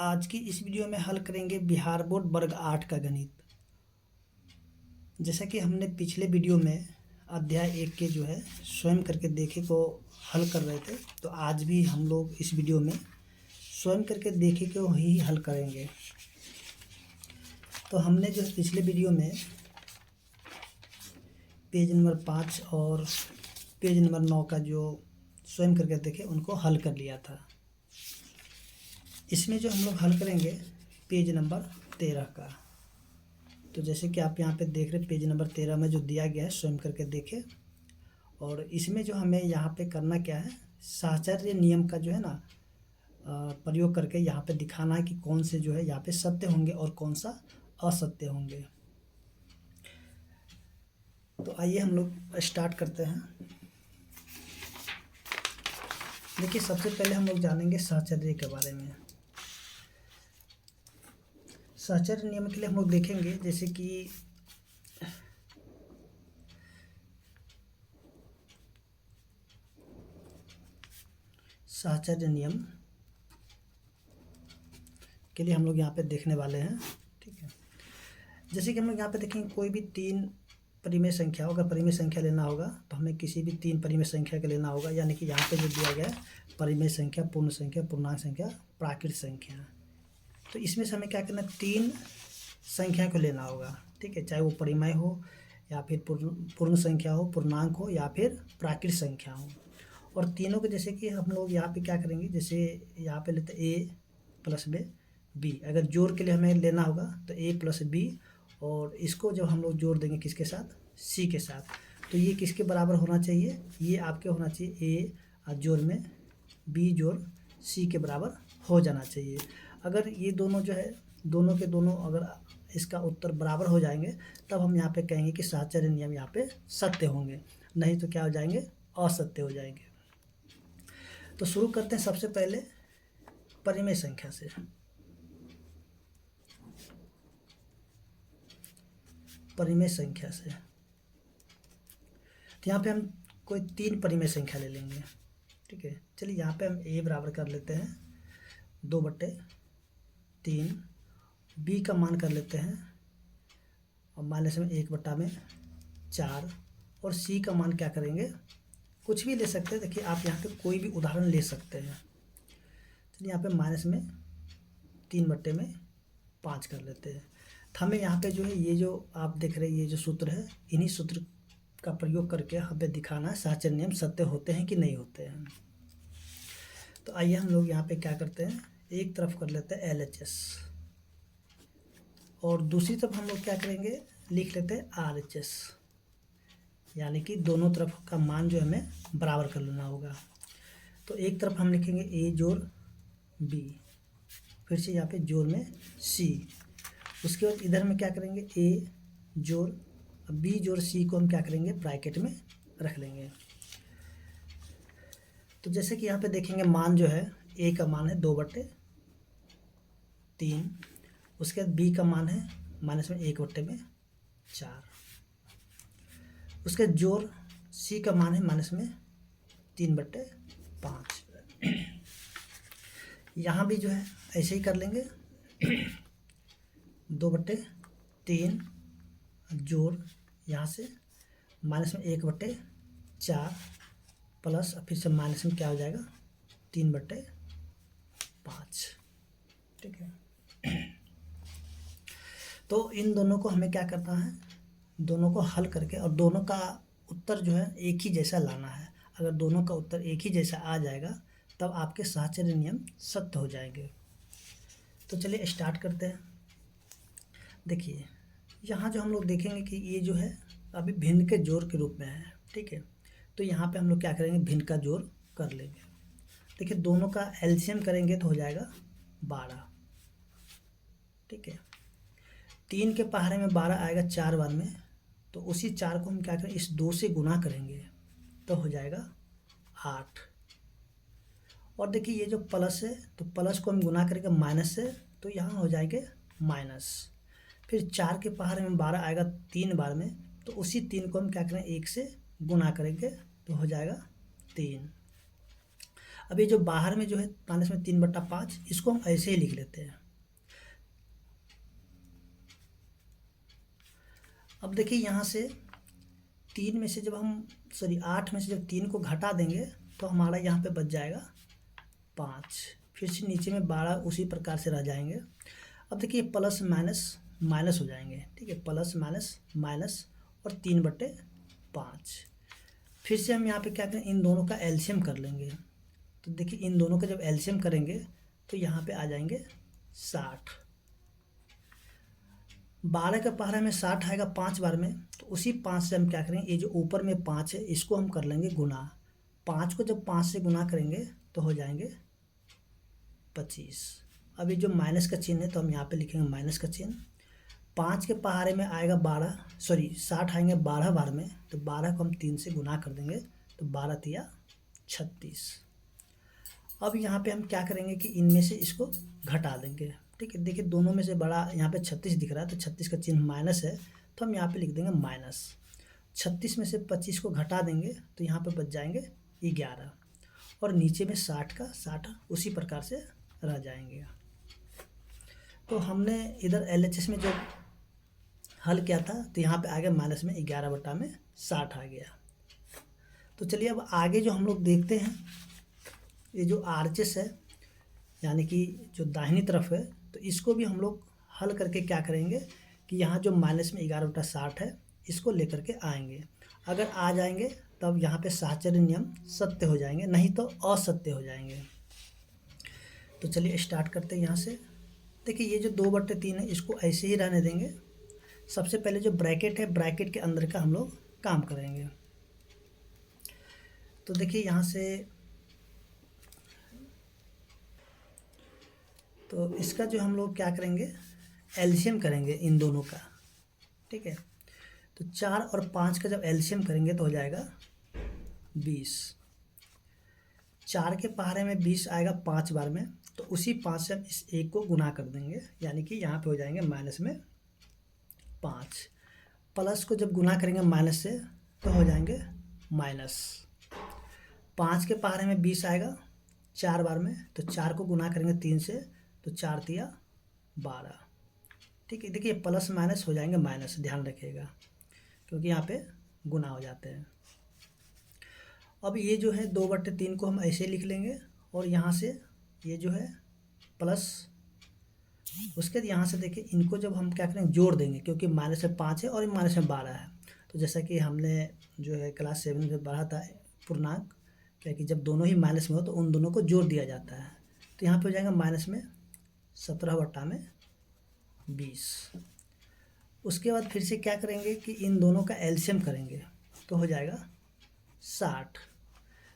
आज की इस वीडियो में हल करेंगे बिहार बोर्ड वर्ग 8 का गणित। जैसा कि हमने पिछले वीडियो में अध्याय 1 के जो है स्वयं करके देखे को हल कर रहे थे, तो आज भी हम लोग इस वीडियो में स्वयं करके देखे को ही हल करेंगे। तो हमने जो है पिछले वीडियो में पेज नंबर 5 और पेज नंबर 9 का जो स्वयं करके देखे उनको हल कर लिया था। इसमें जो हम लोग हल करेंगे पेज नंबर 13 का। तो जैसे कि आप यहाँ पे देख रहे पेज नंबर 13 में जो दिया गया है स्वयं करके देखें। और इसमें जो हमें यहाँ पे करना क्या है, साहचर्य नियम का जो है ना प्रयोग करके यहाँ पे दिखाना है कि कौन से जो है यहाँ पे सत्य होंगे और कौन सा असत्य होंगे। तो आइए हम लोग स्टार्ट करते हैं। देखिए, सबसे पहले हम लोग जानेंगे साहचर्य के बारे में। साहचर्य नियम के लिए हम लोग देखेंगे जैसे कि साहचर्य नियम के लिए हम लोग यहाँ पे देखने वाले हैं, ठीक है। जैसे कि हम लोग यहाँ पे देखेंगे कोई भी तीन परिमेय संख्या, अगर परिमेय संख्या लेना होगा तो हमें किसी भी तीन परिमेय संख्या का लेना होगा। यानी कि यहाँ पे जो दिया गया है परिमेय संख्या, पूर्ण संख्या, पूर्णांक संख्या, प्राकृत संख्या। तो इसमें से हमें क्या करना है, तीन संख्या को लेना होगा, ठीक है। चाहे वो परिमेय हो या फिर पूर्ण संख्या हो, पूर्णांक हो या फिर प्राकृत संख्या हो। और तीनों के जैसे कि हम लोग यहाँ पे क्या करेंगे, जैसे यहाँ पे लेते ए प्लस बी। अगर जोड़ के लिए हमें लेना होगा तो ए प्लस बी, और इसको जब हम लोग जोड़ देंगे किसके साथ, सी के साथ, तो ये किसके बराबर होना चाहिए, ये आपके होना चाहिए ए और जोड़ में बी जोड़ सी के बराबर हो जाना चाहिए। अगर ये दोनों जो है दोनों के दोनों अगर इसका उत्तर बराबर हो जाएंगे तब हम यहाँ पे कहेंगे कि साहचर्य नियम यहाँ पे सत्य होंगे, नहीं तो क्या हो जाएंगे, असत्य हो जाएंगे। तो शुरू करते हैं सबसे पहले परिमेय संख्या से। परिमेय संख्या से तो यहाँ पे हम कोई तीन परिमेय संख्या ले लेंगे, ठीक है। चलिए यहाँ पे हम ए बराबर कर लेते हैं 2/3, बी का मान कर लेते हैं और माइनस में 1/4, और सी का मान क्या करेंगे, कुछ भी ले सकते हैं। देखिए आप यहाँ पे कोई भी उदाहरण ले सकते हैं। चलिए यहाँ पे माइनस में 3/5 कर लेते हैं। तो हमें यहाँ पे जो है ये जो आप देख रहे हैं ये जो सूत्र है, इन्हीं सूत्र का प्रयोग करके हमें दिखाना है साहचर्य नियम सत्य होते हैं कि नहीं होते हैं। तो आइए हम लोग यहाँ पे क्या करते हैं, एक तरफ कर लेते हैं LHS और दूसरी तरफ हम लोग क्या करेंगे, लिख लेते हैं RHS। यानी कि दोनों तरफ का मान जो हमें बराबर कर लेना होगा। तो एक तरफ हम लिखेंगे ए जोड़ बी, फिर से यहाँ पे जोड़ में सी। उसके बाद इधर में क्या करेंगे, ए जोड़ बी जोड़ सी को हम क्या करेंगे, ब्रैकेट में रख लेंगे। तो जैसे कि यहाँ पे देखेंगे मान जो है ए का मान है 2/3, उसके बाद बी का मान है माइनस में 1/4, उसके जोड़ सी का मान है माइनस में 3/5। यहाँ भी जो है ऐसे ही कर लेंगे 2/3 जोड़ यहाँ से माइनस में 1/4 प्लस फिर से माइनस में क्या हो जाएगा 3/5, ठीक है। तो इन दोनों को हमें क्या करना है, दोनों को हल करके और दोनों का उत्तर जो है एक ही जैसा लाना है। अगर दोनों का उत्तर एक ही जैसा आ जाएगा तब आपके साहचर्य नियम सत्य हो जाएंगे। तो चलिए स्टार्ट करते हैं। देखिए यहाँ जो हम लोग देखेंगे कि ये जो है अभी भिन्न के जोड़ के रूप में है, ठीक है। तो यहाँ पे हम लोग क्या करेंगे, भिन्न का जोड़ कर लेंगे। देखिए दोनों का एलसीएम करेंगे तो हो जाएगा 12, ठीक है। 3 के पहाड़े में 12 आएगा 4 बार में, तो उसी 4 को हम क्या करें, इस 2 से गुना करेंगे तो हो जाएगा 8। और देखिए ये जो प्लस है तो प्लस को हम गुना करेंगे माइनस से, तो यहाँ हो जाएंगे माइनस। फिर 4 के पहाड़े में 12 आएगा 3 बार में, तो उसी 3 को हम क्या करें, 1 से गुना करेंगे तो हो जाएगा 3। अब ये जो बाहर में जो है माइनस में 3/5, इसको हम ऐसे ही लिख लेते हैं। अब देखिए यहाँ से 3 में से जब हम 8 में से जब 3 को घटा देंगे तो हमारा यहाँ पे बच जाएगा 5। फिर से नीचे में 12 उसी प्रकार से रह जाएंगे। अब देखिए प्लस माइनस माइनस हो जाएंगे, ठीक है, प्लस माइनस माइनस और 3/5। फिर से हम यहाँ पे क्या करें, इन दोनों का एलसीएम कर लेंगे। तो देखिए इन दोनों का जब एलसीएम करेंगे तो यहाँ पे आ जाएंगे 60। 12 का पहाड़ा में 60 आएगा 5 बार में, तो उसी 5 से हम क्या करेंगे, ये जो ऊपर में 5 है इसको हम कर लेंगे गुना। 5 को जब 5 से गुना करेंगे तो हो जाएंगे 25। अब ये जो माइनस का चिन्ह है तो हम यहाँ पे लिखेंगे माइनस का चिन्ह। 5 के पहाड़े में आएगा 60 आएंगे 12 बार में, तो 12 को हम 3 से गुना कर देंगे तो 12 तिया 36। अब यहाँ पे हम क्या करेंगे कि इनमें से इसको घटा देंगे, ठीक है। देखिए दोनों में से बड़ा यहाँ पे 36 दिख रहा है, तो 36 का चिन्ह माइनस है, तो हम यहाँ पे लिख देंगे माइनस। 36 में से 25 को घटा देंगे तो यहाँ पे बच जाएंगे 11, और नीचे में 60 का 60 उसी प्रकार से रह जाएंगे। तो हमने इधर LHS में जो हल किया था तो यहाँ पे आ गया माइनस में 11/60 आ गया। तो चलिए अब आगे जो हम लोग देखते हैं, ये जो RHS है यानी कि जो दाहिनी तरफ है, तो इसको भी हम लोग हल करके क्या करेंगे कि यहाँ जो माइनस में 11/60 है इसको लेकर के आएंगे। अगर आ जाएंगे तब यहाँ पे साहचर्य नियम सत्य हो जाएंगे, नहीं तो असत्य हो जाएंगे। तो चलिए स्टार्ट करते हैं यहाँ से। देखिए ये जो 2/3 है इसको ऐसे ही रहने देंगे। सबसे पहले जो ब्रैकेट है, ब्रैकेट के अंदर का हम लोग काम करेंगे। तो देखिए यहाँ से तो इसका जो हम लोग क्या करेंगे, एलसीएम करेंगे इन दोनों का, ठीक है। तो 4 और 5 का जब एलसीएम करेंगे तो हो जाएगा 20। 4 के पहाड़े में 20 आएगा 5 बार में, तो उसी 5 से हम इस 1 को गुना कर देंगे, यानी कि यहाँ पे हो जाएंगे माइनस में 5। प्लस को जब गुना करेंगे माइनस से तो हो जाएंगे माइनस। 5 के पहाड़े में 20 आएगा 4 बार में, तो 4 को गुना करेंगे 3 से, तो 4 तिया 12, ठीक है। देखिए प्लस माइनस हो जाएंगे माइनस, ध्यान रखिएगा क्योंकि यहाँ पे गुना हो जाते हैं। अब ये जो है 2/3 को हम ऐसे लिख लेंगे, और यहाँ से ये जो है प्लस, उसके बाद यहाँ से देखिए इनको जब हम क्या करेंगे जोड़ देंगे, क्योंकि माइनस में 5 है और माइनस में 12 है। तो जैसा कि हमने जो है क्लास 7 में पढ़ा था पूर्णांक, क्या कि जब दोनों ही माइनस में हो तो उन दोनों को जोड़ दिया जाता है। तो यहाँ पे हो जाएगा माइनस में 17/20। उसके बाद फिर से क्या करेंगे कि इन दोनों का एलसीएम करेंगे तो हो जाएगा 60।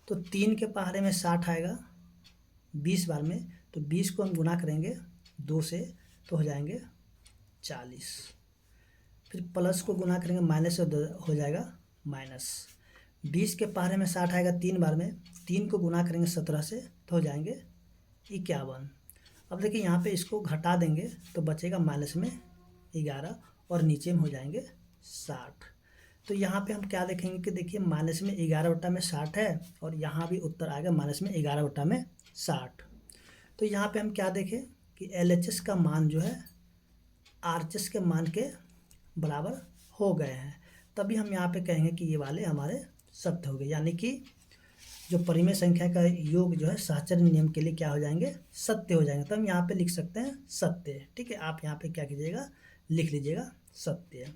तो 3 के पहाड़े में 60 आएगा 20 बार में, तो 20 को हम गुना करेंगे 2 से तो हो जाएंगे 40। फिर प्लस को गुना करेंगे माइनस से हो जाएगा माइनस। 20 के पहाड़े में 60 आएगा 3 बार में, 3 को गुना करेंगे 17 से तो हो जाएंगे 51। अब देखिए यहाँ पे इसको घटा देंगे तो बचेगा माइनस में 11, और नीचे में हो जाएंगे 60। तो यहाँ पे हम क्या देखेंगे कि देखिए माइनस में 11/60 है, और यहाँ भी उत्तर आएगा माइनस में 11/60। तो यहाँ पे हम क्या देखें कि LHS का मान जो है RHS के मान के बराबर हो गए हैं, तभी हम यहाँ पे कहेंगे कि ये वाले हमारे सत्य हो गए, यानी कि जो परिमेय संख्या का योग जो है साहचर्य नियम के लिए क्या हो जाएंगे, सत्य हो जाएंगे। तो हम यहाँ पे लिख सकते हैं सत्य, ठीक है। आप यहाँ पे क्या कीजिएगा, लिख लीजिएगा सत्य।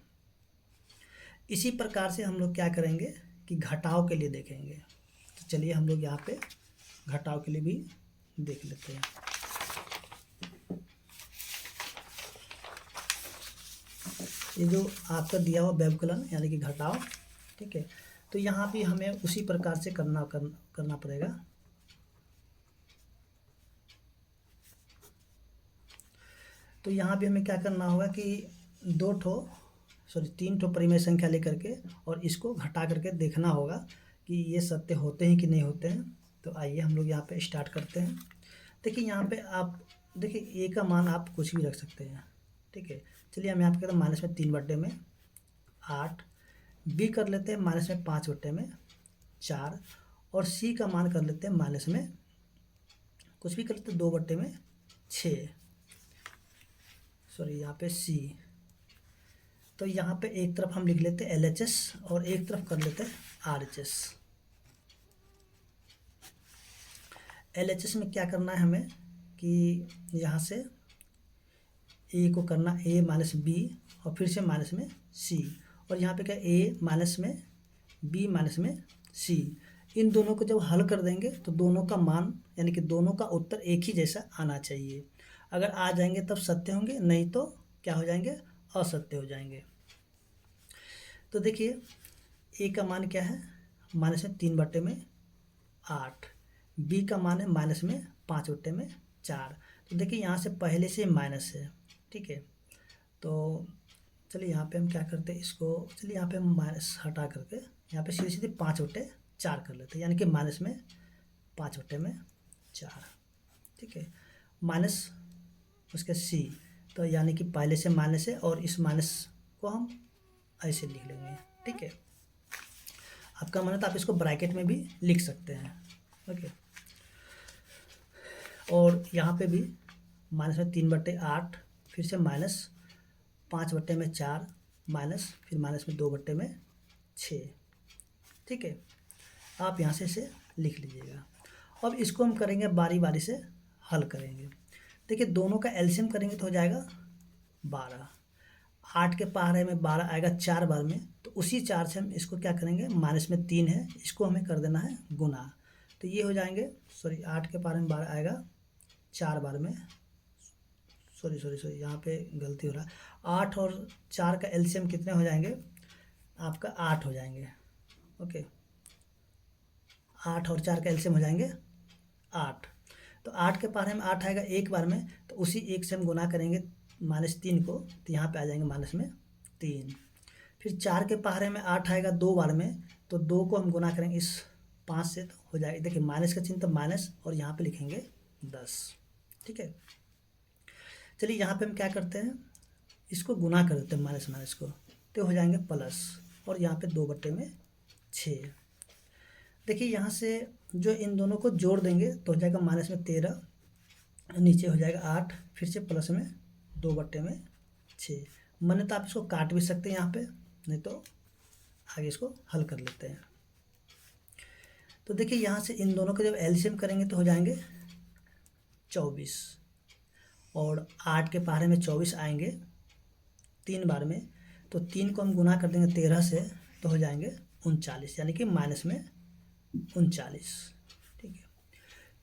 इसी प्रकार से हम लोग क्या करेंगे कि घटाव के लिए देखेंगे। तो चलिए हम लोग यहाँ पे घटाव के लिए भी देख लेते हैं। ये जो आपका दिया हुआ व्यवकलन यानी कि घटाव, ठीक है। तो यहाँ भी हमें उसी प्रकार से करना पड़ेगा। तो यहाँ भी हमें क्या करना होगा कि 3 ठो परिमेय संख्या लेकर के और इसको घटा करके देखना होगा कि ये सत्य होते हैं कि नहीं होते हैं। तो आइए हम लोग यहाँ पे स्टार्ट करते हैं। देखिए यहाँ पे आप देखिए ए का मान आप कुछ भी रख सकते हैं, ठीक है। चलिए हम यहाँ पे कहते हैं माइनस में 3/8, बी कर लेते हैं माइनस में 5/4, और सी का मान कर लेते हैं माइनस में कुछ भी कर लेते 2/6, सॉरी यहाँ पे C। तो यहाँ पे एक तरफ हम लिख लेते LHS और एक तरफ कर लेते RHS। LHS में क्या करना है हमें कि यहाँ से A को करना A माइनस B और फिर से माइनस में C, और यहाँ पे क्या A माइनस में B माइनस में C। इन दोनों को जब हल कर देंगे तो दोनों का मान यानी कि दोनों का उत्तर एक ही जैसा आना चाहिए। अगर आ जाएंगे तब सत्य होंगे, नहीं तो क्या हो जाएंगे, असत्य हो जाएंगे। तो देखिए A का मान क्या है, माइनस में 3/8, B का मान है माइनस में 5/4। तो देखिए यहाँ से पहले से माइनस है, ठीक है। तो चलिए यहाँ पे हम क्या करते हैं, इसको चलिए यहाँ पे हम माइनस हटा करके यहाँ पे सीधे सीधे 5/4 कर लेते हैं, यानी कि माइनस में 5/4, ठीक है। माइनस उसके C, तो यानी कि पहले से माइनस है और इस माइनस को हम ऐसे लिख लेंगे, ठीक है। आपका मन है तो आप इसको ब्रैकेट में भी लिख सकते हैं, ओके। और यहाँ पे भी माइनस में 3/8, फिर से माइनस 5/4 माइनस फिर माइनस में 2/6, ठीक है। आप यहाँ से इसे लिख लीजिएगा। अब इसको हम करेंगे बारी बारी से हल करेंगे। देखिए दोनों का एलसीएम करेंगे तो हो जाएगा 12। 8 के पहाड़े में 12 आएगा 4 बार में, तो उसी 4 से हम इसको क्या करेंगे, माइनस में 3 है, इसको हमें कर देना है गुना। तो ये हो जाएंगे, सॉरी 8 के पहाड़े में 12 आएगा 4 बार में, सॉरी यहाँ पे गलती हो रहा है। 8 और 4 का एलसीएम कितने हो जाएंगे, आपका 8 हो जाएंगे, ओके। 8 और 4 का एलसीएम हो जाएंगे 8। तो 8 के पहाड़े में 8 आएगा एक बार में, तो उसी एक से हम गुना करेंगे -3 को, तो यहाँ पे आ जाएंगे माइनस में 3। फिर 4 के पहाड़े में 8 आएगा 2 बार में, तो 2 को हम गुना करेंगे इस 5 से, तो हो जाएगा, देखिए माइनस का चिन्ह तो माइनस और यहाँ पे लिखेंगे 10, ठीक है। चलिए यहाँ पे हम क्या करते हैं, इसको गुना कर देते हैं माइनस माइनस को, तो हो जाएंगे प्लस, और यहाँ पे 2/6। देखिए यहाँ से जो इन दोनों को जोड़ देंगे तो हो जाएगा माइनस में 13, नीचे हो जाएगा 8, फिर से प्लस में 2/6। मैंने तो आप इसको काट भी सकते हैं यहाँ पे, नहीं तो आगे इसको हल कर लेते हैं। तो देखिए यहाँ से इन दोनों का जब एलसीएम करेंगे तो हो जाएंगे 24, और 8 के पहाड़े में 24 आएंगे 3 बार में, तो 3 को हम गुना कर देंगे 13 से, तो हो जाएंगे 39, यानी कि माइनस में 39, ठीक है।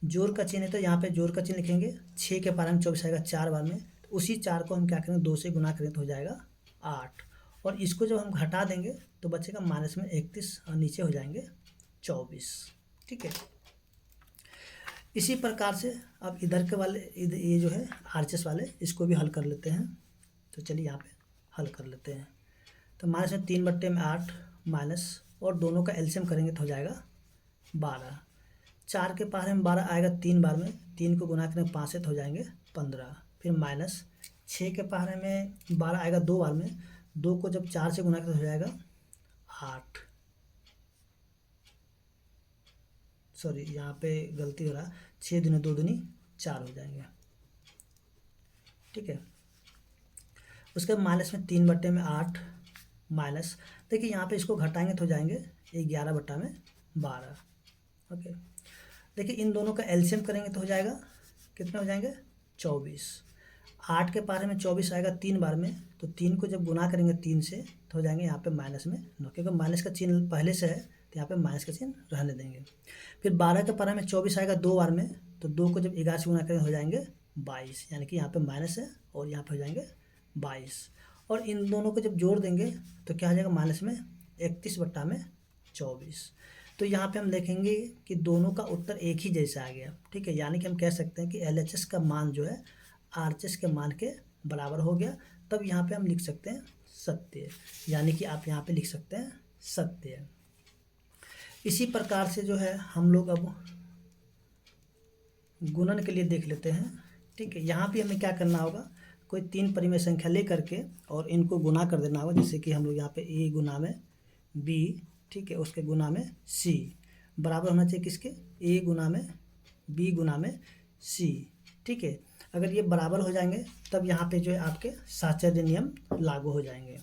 जोड़ का चिन्ह है तो यहाँ पे जोड़ का चिन्ह लिखेंगे। 6 के पहाड़े में 24 आएगा 4 बार में, तो उसी 4 को हम क्या करेंगे 2 से गुना करेंगे तो हो जाएगा 8, और इसको जब हम घटा देंगे तो बचेगा माइनस में 31 और नीचे हो जाएंगे 24, ठीक है। इसी प्रकार से अब इधर के वाले ये जो है आरएचएस वाले, इसको भी हल कर लेते हैं। तो चलिए यहाँ पे हल कर लेते हैं। तो माइनस में 3/8 माइनस, और दोनों का एलसीएम करेंगे तो हो जाएगा 12। 4 के पहाड़े में 12 आएगा 3 बार में, 3 को गुना करेंगे 5 से तो हो जाएंगे 15। फिर माइनस 6 के पहाड़े में 12 आएगा 2 बार में, 2 को जब 4 से गुना करें तो हो जाएगा 8, सॉरी यहाँ पे गलती हो रहा है, 6 दूनी 2 दूनी 4 हो जाएंगे, ठीक है। उसके बाद माइनस में 3/8 माइनस, देखिए यहाँ पे इसको घटाएंगे तो हो जाएंगे 11/12, ओके। देखिए इन दोनों का एलसीएम करेंगे तो हो जाएगा, कितने हो जाएंगे 24। 8 के पहाड़े में 24 आएगा 3 बार में, तो 3 को जब गुना करेंगे 3 से तो हो जाएंगे यहाँ पे माइनस में 9, क्योंकि माइनस का चिन्ह पहले से है तो यहाँ पे माइनस का चिन्ह रहने देंगे। फिर 12 के पहाड़े में 24 आएगा 2 बार में, तो 2 को जब 11 से गुना करेंगे हो जाएंगे 22, यानी कि यहाँ पे माइनस है और यहाँ पे हो जाएंगे 22, और इन दोनों को जब जोड़ देंगे तो क्या हो जाएगा माइनस में 31/24। तो यहाँ पे हम देखेंगे कि दोनों का उत्तर एक ही जैसा आ गया, ठीक है। यानी कि हम कह सकते हैं कि एलएचएस का मान जो है आरएचएस के मान के बराबर हो गया। तब यहाँ पे हम लिख सकते हैं सत्य, यानी कि आप यहाँ पे लिख सकते हैं सत्य। इसी प्रकार से जो है हम लोग अब गुणन के लिए देख लेते हैं, ठीक है। यहाँ भी हमें क्या करना होगा, कोई 3 परिमेय संख्या ले करके और इनको गुना कर देना होगा। जैसे कि हम लोग यहाँ पे ए गुना में बी, ठीक है, उसके गुना में सी बराबर होना चाहिए किसके, ए गुना में बी गुना में सी। ठीक है, अगर ये बराबर हो जाएंगे तब यहाँ पे जो है आपके साहचर्य नियम लागू हो जाएंगे।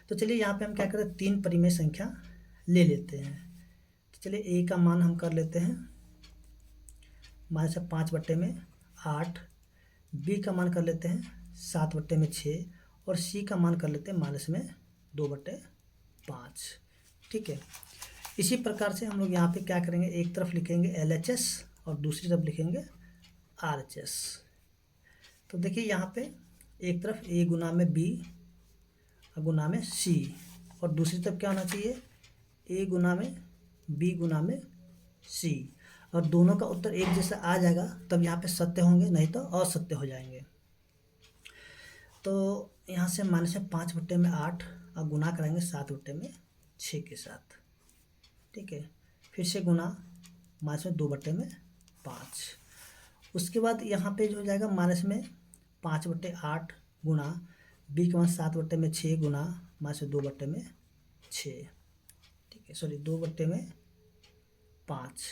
तो चलिए यहाँ पे हम क्या करें, तीन परिमेय संख्या ले लेते हैं। तो चलिए ए का मान हम कर लेते हैं -5/8, बी का मान कर लेते हैं 7/6 और सी का मान कर लेते हैं -2/5। ठीक है, इसी प्रकार से हम लोग यहाँ पे क्या करेंगे, एक तरफ लिखेंगे LHS और दूसरी तरफ लिखेंगे RHS। तो देखिए यहाँ पे एक तरफ A गुना में B गुना में C और दूसरी तरफ क्या होना चाहिए, A गुना में B गुना में C। और दोनों का उत्तर एक जैसा आ जाएगा तब यहाँ पे सत्य होंगे, नहीं तो असत्य हो जाएंगे। तो यहाँ से -5/8 और गुना कराएंगे 7/6 के साथ। ठीक है, फिर से गुना -2/5। उसके बाद यहाँ पे जो हो जाएगा -5/8 गुना बी के मान 7/6 गुना -2/6। ठीक है, सॉरी 2/5।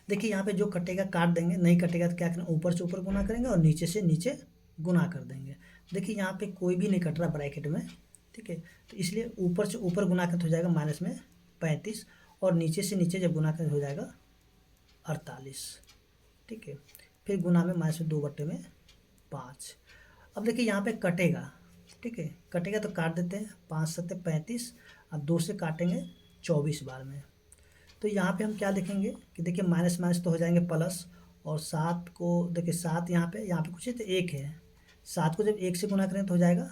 देखिए यहाँ पे जो कटेगा काट देंगे, नहीं कटेगा तो क्या करेंगे, ऊपर से ऊपर गुना करेंगे और नीचे से नीचे गुना कर देंगे। देखिए यहाँ पे कोई भी नहीं कट रहा ब्रैकेट में। ठीक है, तो इसलिए ऊपर से ऊपर गुना कर हो जाएगा -35 और नीचे से नीचे जब गुना कर हो जाएगा 48। ठीक है, फिर गुना में -2/5। अब देखिए यहाँ पे कटेगा। ठीक है, कटेगा तो काट देते हैं, 5 7 35 अब 2 से काटेंगे 24 बार में। तो यहाँ पे हम क्या लिखेंगे कि देखिए माइनस माइनस तो हो जाएंगे प्लस, और 7 को देखिए 7 यहाँ पे कुछ है तो 1 है, 7 को जब 1 से गुना करें तो हो जाएगा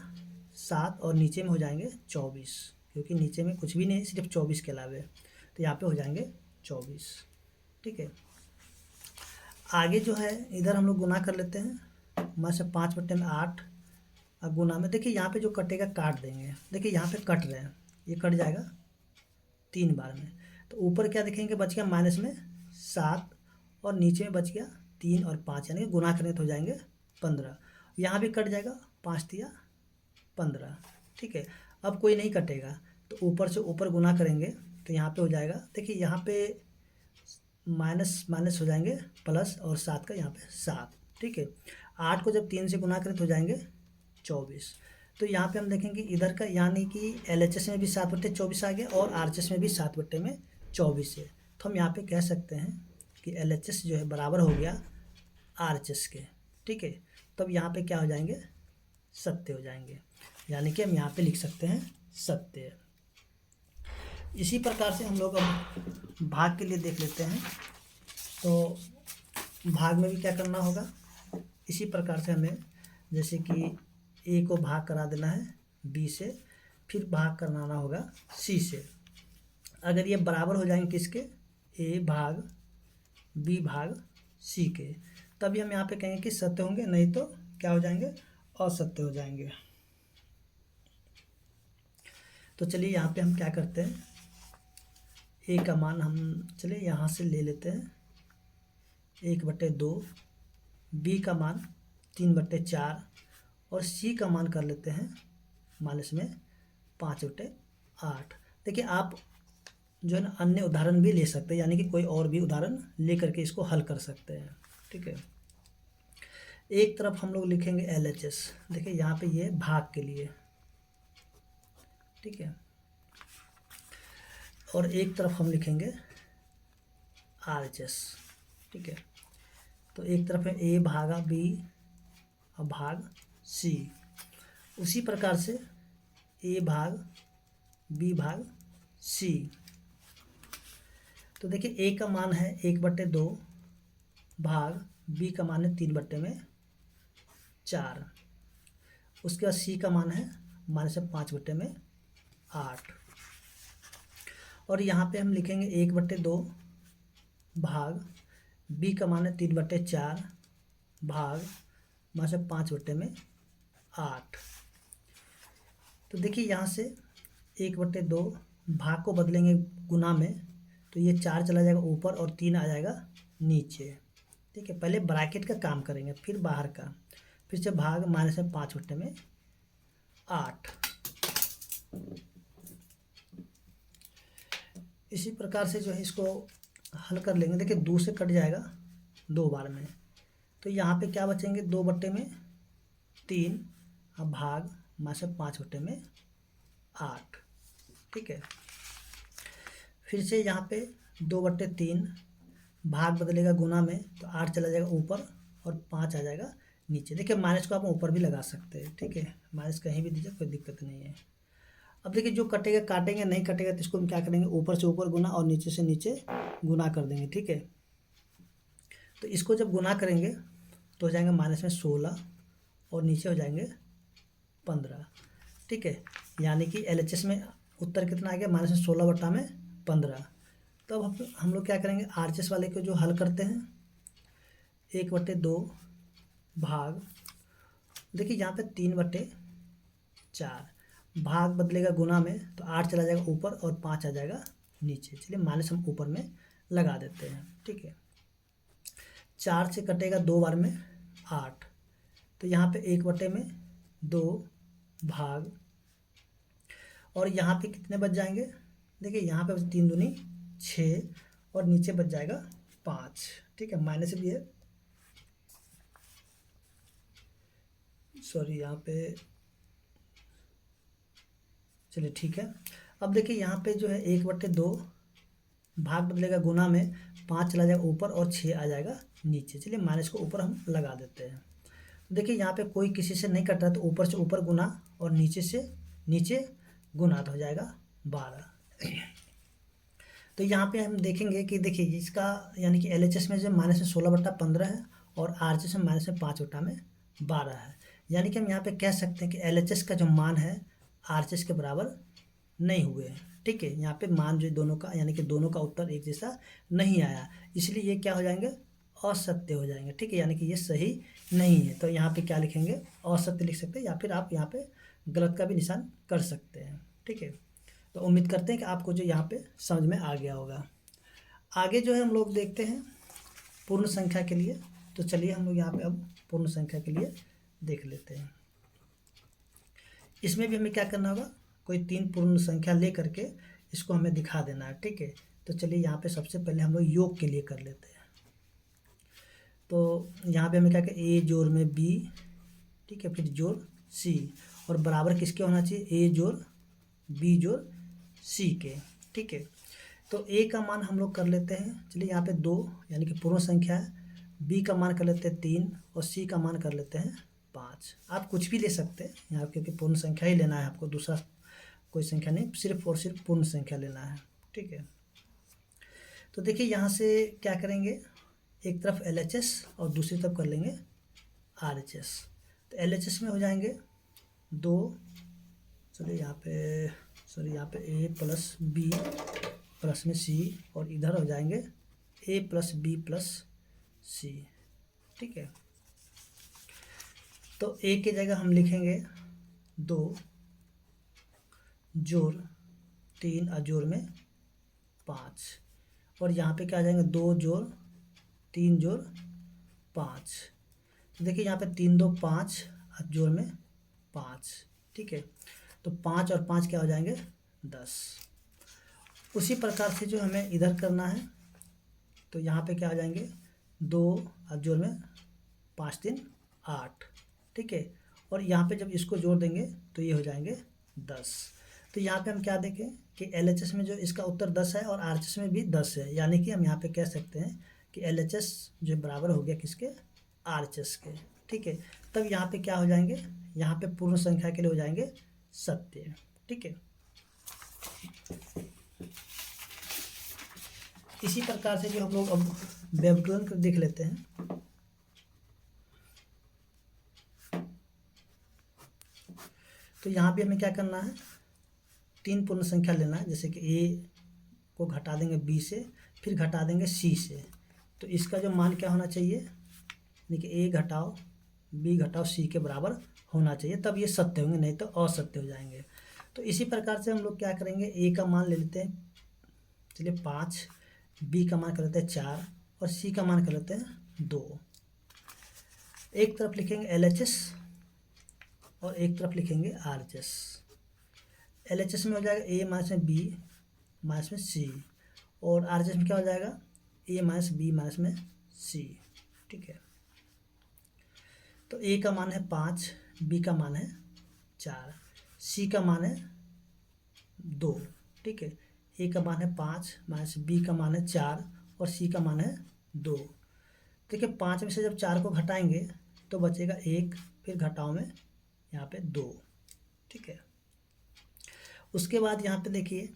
7 और नीचे में हो जाएंगे 24, क्योंकि नीचे में कुछ भी नहीं है सिर्फ 24 के अलावे, तो यहाँ पे हो जाएंगे 24। ठीक है, आगे जो है इधर हम लोग गुना कर लेते हैं, -5/8 अब गुना में देखिए यहाँ पे जो कटेगा काट देंगे। देखिए यहाँ पे कट रहे हैं, ये कट जाएगा 3 बार में। तो ऊपर क्या देखेंगे बच गया माइनस में 7 और नीचे में बच गया 3 और 5, यानी गुना करें तो हो जाएंगे 15। यहाँ भी कट जाएगा 5 तिया 15। ठीक है, अब कोई नहीं कटेगा तो ऊपर से ऊपर गुना करेंगे तो यहाँ पे हो जाएगा, देखिए यहाँ पे माइनस माइनस हो जाएंगे प्लस और 7 का यहाँ पे 7। ठीक है, 8 को जब 3 से गुना करें तो हो जाएंगे 24। तो यहाँ पे हम देखेंगे इधर का यानी कि LHS में भी 7/24 आ गया और RHS में भी 7/24 है। तो हम यहाँ पे कह सकते हैं कि LHS जो है बराबर हो गया RHS के। ठीक है, तब यहाँ पे क्या हो जाएंगे, सत्य हो जाएंगे, यानी कि हम यहाँ पे लिख सकते हैं सत्य। इसी प्रकार से हम लोग अब भाग के लिए देख लेते हैं। तो भाग में भी क्या करना होगा, इसी प्रकार से हमें जैसे कि A को भाग करा देना है B से, फिर भाग कराना होगा C से। अगर ये बराबर हो जाएंगे किसके, A भाग B भाग C के, तभी हम यहाँ पे कहेंगे कि सत्य होंगे, नहीं तो क्या हो जाएंगे, असत्य हो जाएंगे। तो चलिए यहाँ पे हम क्या करते हैं, A का मान हम चलिए यहाँ से ले लेते हैं 1/2, B का मान 3/4 और C का मान कर लेते हैं -5/8। देखिए आप जो है ना अन्य उदाहरण भी ले सकते हैं, यानी कि कोई और भी उदाहरण ले करके इसको हल कर सकते हैं। ठीक है, एक तरफ हम लोग लिखेंगे LHS, देखिए यहाँ पे ये भाग के लिए। ठीक है, और एक तरफ हम लिखेंगे RHS। ठीक है, तो एक तरफ है A भागा B और भाग C, उसी प्रकार से A भाग B भाग C। तो देखिए A का मान है 1/2 भाग B का मान है 3/4, उसके बाद C का मान है -5/8 और यहाँ पे हम लिखेंगे 1/2 भाग B का मान है 3/4 भाग -5/8। तो देखिए यहाँ से 1/2 भाग को बदलेंगे गुना में, तो ये 4 चला जाएगा ऊपर और 3 आ जाएगा नीचे। ठीक है, पहले ब्रैकेट का काम करेंगे फिर बाहर का, फिर से भाग -5/8। इसी प्रकार से जो है इसको हल कर लेंगे, देखिए 2 से कट जाएगा 2 बार में, तो यहाँ पे क्या बचेंगे 2/3, अब भाग में से 5/8, ठीक है। फिर से यहाँ पे 2/3, भाग बदलेगा गुना में, तो 8 चला जाएगा ऊपर और 5 आ जाएगा नीचे। देखिए माइनस को आप ऊपर भी लगा सकते हैं, ठीक है, माइनस कहीं भी दीजिए, कोई दिक्कत नहीं है। अब देखिए जो कटेगा काटेंगे, नहीं कटेगा तो इसको हम क्या करेंगे, ऊपर से ऊपर गुना और नीचे से नीचे गुना कर देंगे, ठीक है। तो इसको जब गुना करेंगे तो हो जाएंगे माइनस में 16 और नीचे हो जाएंगे 15, ठीक है। यानी कि LHS में उत्तर कितना आ गया, माइनस में 16/15। तो अब हम लोग क्या करेंगे, RHS वाले को जो हल करते हैं, 1/2 भाग, देखिए यहाँ पे 3/4, भाग बदलेगा गुना में, तो 8 चला जाएगा ऊपर और 5 आ जाएगा नीचे। चलिए माइनस हम ऊपर में लगा देते हैं, ठीक है। 4 से कटेगा 2 बार में 8, तो यहाँ पे 1/2 भाग, और यहाँ पे कितने बच जाएंगे, देखिए यहाँ पे 3 दूनी 6 और नीचे बच जाएगा 5, ठीक है। माइनस भी है, सॉरी यहाँ पे, चलिए ठीक है। अब देखिए यहाँ पे जो है 1/2 भाग बदलेगा गुना में, 5 चला जाएगा ऊपर और 6 आ जाएगा नीचे। चलिए माइनस को ऊपर हम लगा देते हैं। देखिए यहाँ पे कोई किसी से नहीं कट रहा, तो ऊपर से ऊपर गुना और नीचे से नीचे गुना, तो हो जाएगा 12। तो यहाँ पे हम देखेंगे कि देखिए इसका यानी कि LHS में जो माइनस में 16/15 है और RHS में माइनस में 5/12 है। यानी कि हम यहाँ पे कह सकते हैं कि LHS का जो मान है RHS के बराबर नहीं हुए, ठीक है। यहाँ पे मान जो दोनों का यानी कि दोनों का उत्तर एक जैसा नहीं आया, इसलिए ये क्या हो जाएंगे, असत्य हो जाएंगे, ठीक है। यानी कि ये सही नहीं है। तो यहाँ पे क्या लिखेंगे, असत्य लिख सकते हैं, या फिर आप यहाँ पे गलत का भी निशान कर सकते हैं, ठीक है। तो उम्मीद करते हैं कि आपको जो यहाँ पे समझ में आ गया होगा। आगे जो है हम लोग देखते हैं पूर्ण संख्या के लिए। तो चलिए हम लोग यहाँ पे अब पूर्ण संख्या के लिए देख लेते हैं। इसमें भी हमें क्या करना होगा, कोई 3 पूर्ण संख्या ले करके इसको हमें दिखा देना है, ठीक है। तो चलिए यहाँ पे सबसे पहले हम लोग योग के लिए कर लेते हैं। तो यहाँ पे हमें क्या करें, A जोड़ में B, ठीक है, फिर जोड़ C, और बराबर किसके होना चाहिए, A जोड़ B जोड़ C के, ठीक है। तो A का मान हम लोग कर लेते हैं, चलिए यहाँ पे 2 यानी कि पूर्ण संख्या है, B का मान कर लेते हैं 3 और C का मान कर लेते हैं 5। आप कुछ भी ले सकते हैं यहाँ, क्योंकि पूर्ण संख्या ही लेना है आपको, दूसरा कोई संख्या नहीं, सिर्फ और सिर्फ पूर्ण संख्या लेना है, ठीक है। तो देखिए यहाँ से क्या करेंगे, एक तरफ LHS और दूसरी तरफ कर लेंगे RHS। तो LHS में हो जाएंगे 2, चलिए यहाँ पे सॉरी यहाँ पे A + B प्लस में C, और इधर हो जाएंगे A + B + C, ठीक है। तो A की जगह हम लिखेंगे 2 जोड़ 3 और जोड़ में 5, और यहाँ पे क्या आ जाएंगे 2 जोड़ 3 जोड़ 5। तो देखिए यहाँ पे 3 2 5 और जोड़ में 5, ठीक है। तो 5 और 5 क्या हो जाएंगे 10। उसी प्रकार से जो हमें इधर करना है, तो यहाँ पे क्या आ जाएंगे 2 और जोड़ में 5 3 8, ठीक है। और यहाँ पे जब इसको जोड़ देंगे तो ये हो जाएंगे 10। तो यहाँ पे हम क्या देखें कि LHS में जो इसका उत्तर 10 है और RHS में भी 10 है, यानी कि हम यहाँ पे कह सकते हैं कि LHS जो बराबर हो गया किसके, RHS के, ठीक है। तब यहाँ पे क्या हो जाएंगे, यहाँ पे पूर्ण संख्या के लिए हो जाएंगे सत्य, ठीक है। इसी प्रकार से जो हम लोग अब व्युत्क्रम कर देख लेते हैं। तो यहाँ पे हमें क्या करना है, 3 पूर्ण संख्या लेना है, जैसे कि A को घटा देंगे B से, फिर घटा देंगे C से। तो इसका जो मान क्या होना चाहिए, यानी कि A घटाओ B घटाओ C के बराबर होना चाहिए, तब ये सत्य होंगे, नहीं तो असत्य हो जाएंगे। तो इसी प्रकार से हम लोग क्या करेंगे, A का मान ले लेते हैं, चलिए 5, B का मान कर लेते हैं 4 और C का मान कर लेते हैं 2। एक तरफ लिखेंगे LHS और एक तरफ लिखेंगे RHS। LHS में हो जाएगा A माइनस में B माइनस में C, और RHS में क्या हो जाएगा ए माइनस बी माइनस में सी। ठीक है, तो ए का मान है 5, बी का मान है 4, सी का मान है 2। ठीक है, ए का मान है 5 माइनस बी का मान है 4 और सी का मान है 2। देखिए 5 में से जब 4 को घटाएंगे तो बचेगा 1, फिर घटाओ में यहाँ पे 2। ठीक है, उसके बाद यहाँ पे देखिए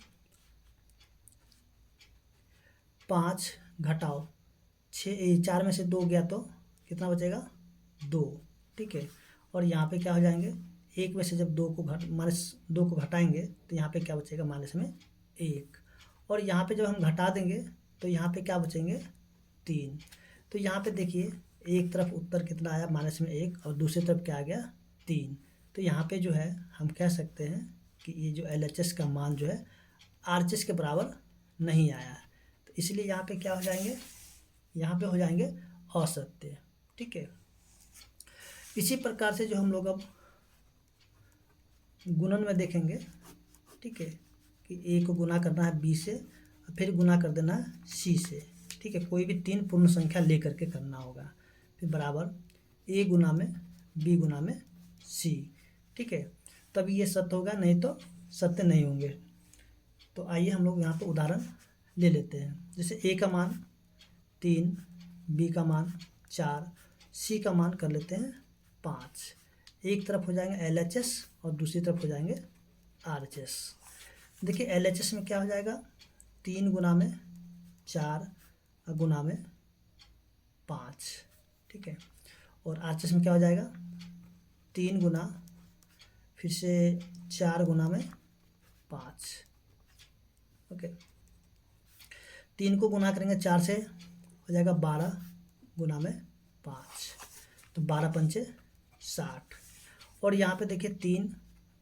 5 घटाओ 6, 4 में से 2 गया तो कितना बचेगा 2। ठीक है, और यहाँ पे क्या हो जाएंगे, 1 में से जब 2 को -2 को घटाएंगे तो यहाँ पे क्या बचेगा माइनस में 1, और यहाँ पे जब हम घटा देंगे तो यहाँ पे क्या बचेंगे 3। तो यहाँ पे देखिए एक तरफ उत्तर कितना आया माइनस में 1 और दूसरी तरफ क्या आ गया 3। तो यहाँ पे जो है हम कह सकते हैं कि ये जो LHS का मान जो है RHS के बराबर नहीं आया है, तो इसलिए यहाँ पे क्या हो जाएंगे, यहाँ पे हो जाएंगे असत्य। ठीक है, इसी प्रकार से जो हम लोग अब गुणन में देखेंगे, ठीक है, कि ए को गुना करना है बी से और फिर गुना कर देना है सी से। ठीक है, कोई भी 3 पूर्ण संख्या ले करके करना होगा, फिर बराबर ए गुना में बी गुना में सी। ठीक है, तब ये सत्य होगा, नहीं तो सत्य नहीं होंगे। तो आइए हम लोग यहाँ पर उदाहरण ले लेते हैं। जैसे ए का मान 3, बी का मान 4, सी का मान कर लेते हैं 5। एक तरफ हो जाएंगे LHS और दूसरी तरफ हो जाएंगे RHS। देखिए LHS में क्या हो जाएगा, 3 गुना में 4 गुना में 5। ठीक है, और RHS में क्या हो जाएगा 3 गुना फिर से 4 गुना में 5। ओके, 3 को गुना करेंगे 4 से हो जाएगा 12 गुना में 5, तो 12 पंचे 60। और यहाँ पे देखिए 3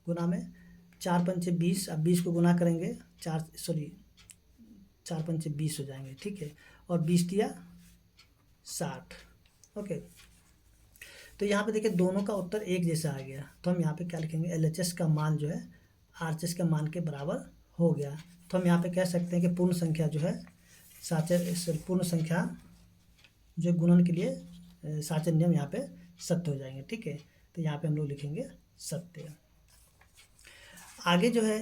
गुना में 4 पंचे 20, अब 20 को गुना करेंगे 4 पंचे 20 हो जाएंगे। ठीक है, और 20 दिया 60। ओके, तो यहाँ पे देखिए दोनों का उत्तर एक जैसा आ गया, तो हम यहाँ पे क्या लिखेंगे, LHS का मान जो है RHS के मान के बराबर हो गया। तो हम यहाँ पे कह सकते हैं कि पूर्ण संख्या जो है पूर्ण संख्या जो गुणन के लिए साचर नियम यहाँ पे सत्य हो जाएंगे। ठीक है, तो यहाँ पे हम लोग लिखेंगे सत्य। आगे जो है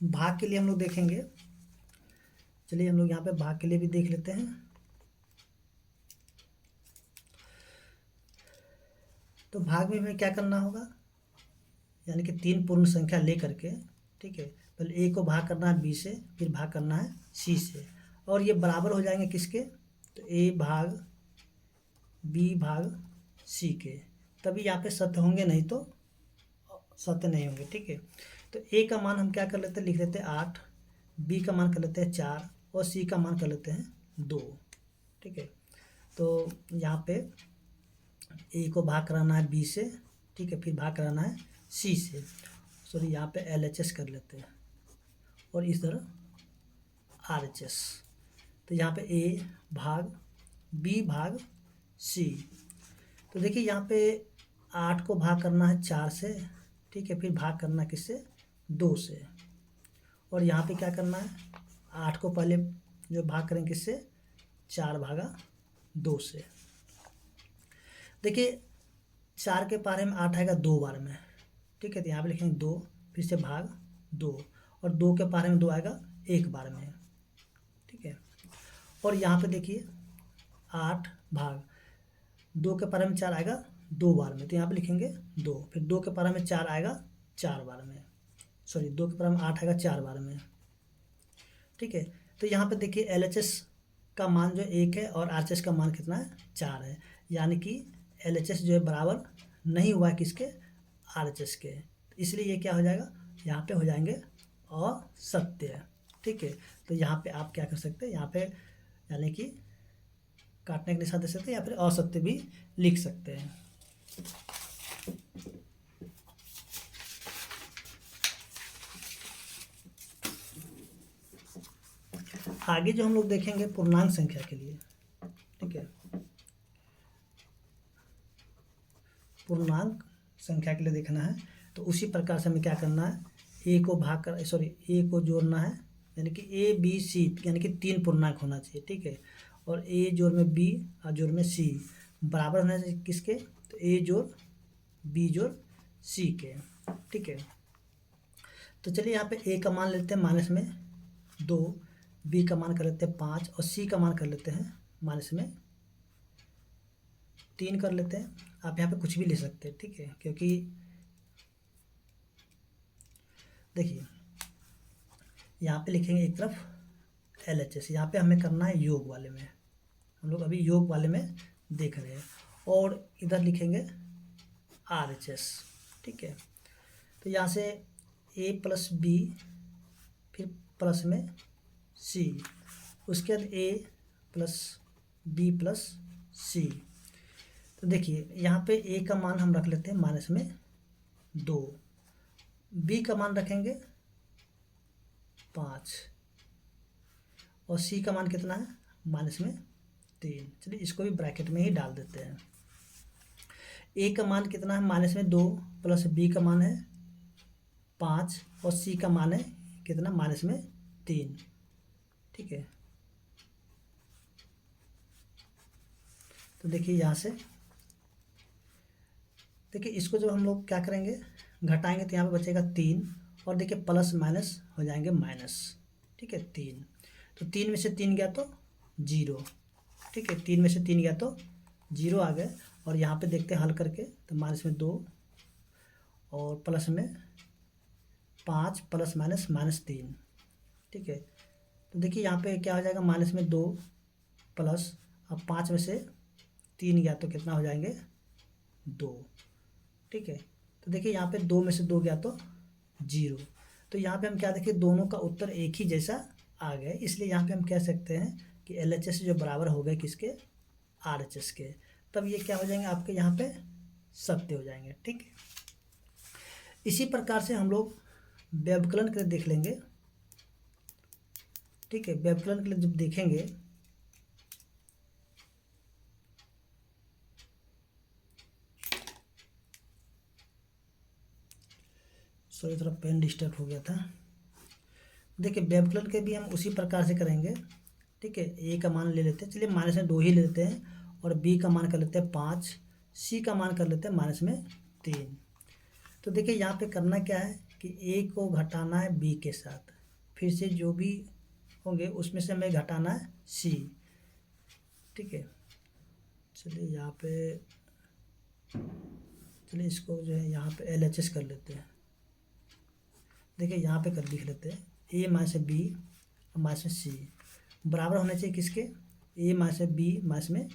भाग के लिए हम लोग देखेंगे। चलिए हम लोग यहाँ पे भाग के लिए भी देख लेते हैं। तो भाग में हमें क्या करना होगा, यानी कि 3 पूर्ण संख्या ले करके, ठीक है, पहले ए को भाग करना है बी से, फिर भाग करना है सी से, और ये बराबर हो जाएंगे किसके, तो ए भाग बी भाग सी के, तभी यहाँ पे सत्य होंगे, नहीं तो सत्य नहीं होंगे। ठीक है, तो ए का मान हम क्या कर लेते हैं, लिख लेते हैं 8, बी का मान कर लेते हैं 4 और सी का मान कर लेते हैं 2। ठीक है, तो यहाँ पे ए को भाग कराना है बी से, ठीक है, फिर भाग कराना है सी से, सॉरी यहाँ पे LHS कर लेते हैं और इस तरह RHS। तो यहाँ पे ए भाग बी भाग सी, तो देखिए यहाँ पे 8 को भाग करना है 4 से, ठीक है, फिर भाग करना है किससे, 2 से, और यहाँ पे क्या करना है, 8 को पहले जो भाग करेंगे किससे, 4 भागा 2 से। देखिए 4 के पारे में 8 आएगा 2 बार में, ठीक है, तो यहाँ पे लिखेंगे 2, फिर से भाग 2, और 2 के पारे में 2 आएगा 1 बार में। ठीक है, और यहाँ पे देखिए 8 भाग 2 के पारे में 4 आएगा 2 बार में, तो यहाँ पे लिखेंगे 2, फिर 2 के पारे में 4 आएगा 4 बार में, सॉरी 2 के पारे में 8 आएगा 4 बार में। ठीक है, तो यहाँ पे देखिए LHS का मान जो 1 है और RHS का मान कितना है, 4 है, यानी कि LHS जो है बराबर नहीं हुआ है किसके, RHS के, इसलिए ये क्या हो जाएगा, यहाँ पे हो जाएंगे असत्य। ठीक है, तो यहाँ पे आप क्या कर सकते हैं, यहाँ पे यानी कि काटने के निशान दे सकते हैं या फिर असत्य भी लिख सकते हैं। आगे जो हम लोग देखेंगे पूर्णांक संख्या के लिए, ठीक है, पूर्णांक संख्या के लिए देखना है, तो उसी प्रकार से हमें क्या करना है, ए को भाग कर, सॉरी ए को जोड़ना है यानी कि ए बी सी, यानी कि 3 पूर्णांक होना चाहिए, ठीक है। और ए जोड़ में बी और जोड़ में सी बराबर होना चाहिए किसके, तो ए जोड़ बी जोड़ सी के, ठीक है। तो चलिए यहाँ पे ए का मान लेते हैं माइनस में 2, बी का मान कर लेते हैं 5 और सी का मान कर लेते हैं माइनस में 3 कर लेते हैं। आप यहाँ पे कुछ भी ले सकते हैं, ठीक है, क्योंकि देखिए यहाँ पे लिखेंगे एक तरफ LHS, यहाँ पे हमें करना है योग वाले में, हम लोग अभी योग वाले में देख रहे हैं, और इधर लिखेंगे RHS, ठीक है। तो यहाँ से A प्लस बी फिर प्लस में सी, उसके बाद A प्लस बी प्लस सी। तो देखिए यहाँ पे A का मान हम रख लेते हैं माइनस में 2, B का मान रखेंगे 5 और C का मान कितना है माइनस में 3। चलिए इसको भी ब्रैकेट में ही डाल देते हैं। A का मान कितना है माइनस में 2 प्लस B का मान है 5 और C का मान है कितना माइनस में 3, ठीक है। तो देखिए यहाँ से देखिए इसको जब हम लोग क्या करेंगे घटाएंगे तो यहाँ पे बचेगा 3 और देखिए प्लस माइनस हो जाएंगे माइनस, ठीक है 3। तो 3 में से 3 गया तो 0, ठीक है, 3 में से 3 गया तो 0 आ गए। और यहाँ पे देखते हैं हल करके, तो माइनस में 2 और प्लस में 5 प्लस माइनस माइनस 3, ठीक है। तो देखिए यहाँ पे क्या हो जाएगा माइनस में 2 प्लस, अब 5 में से 3 गया तो कितना हो जाएंगे 2, ठीक है। तो देखिए यहाँ पे 2 में से 2 गया तो 0। तो यहाँ पे हम क्या देखिए दोनों का उत्तर एक ही जैसा आ गया, इसलिए यहाँ पे हम कह सकते हैं कि LHS जो बराबर हो गए किसके, RHS के। तब ये क्या हो जाएंगे आपके यहाँ पे सत्य हो जाएंगे, ठीक है। इसी प्रकार से हम लोग व्यवकलन के लिए देख लेंगे, ठीक है। व्यवकलन के लिए जब देखेंगे सॉरी थोड़ा पेन डिस्टर्ब हो गया था। देखिए व्यवकलन के भी हम उसी प्रकार से करेंगे, ठीक है। ए का मान ले लेते हैं, चलिए माइनस में 2 ही ले लेते हैं, और बी का मान कर लेते हैं 5, सी का मान कर लेते हैं माइनस में 3। तो देखिए यहाँ पे करना क्या है कि ए को घटाना है बी के साथ, फिर से जो भी होंगे उसमें से हमें घटाना है सी, ठीक है। चलिए यहाँ पे चलिए इसको जो है यहाँ पे LHS कर लेते हैं। देखिए यहाँ पे कर लिख लेते हैं ए माइनस बी माइनस में सी बराबर होने चाहिए किसके, ए माइनस बी माइनस में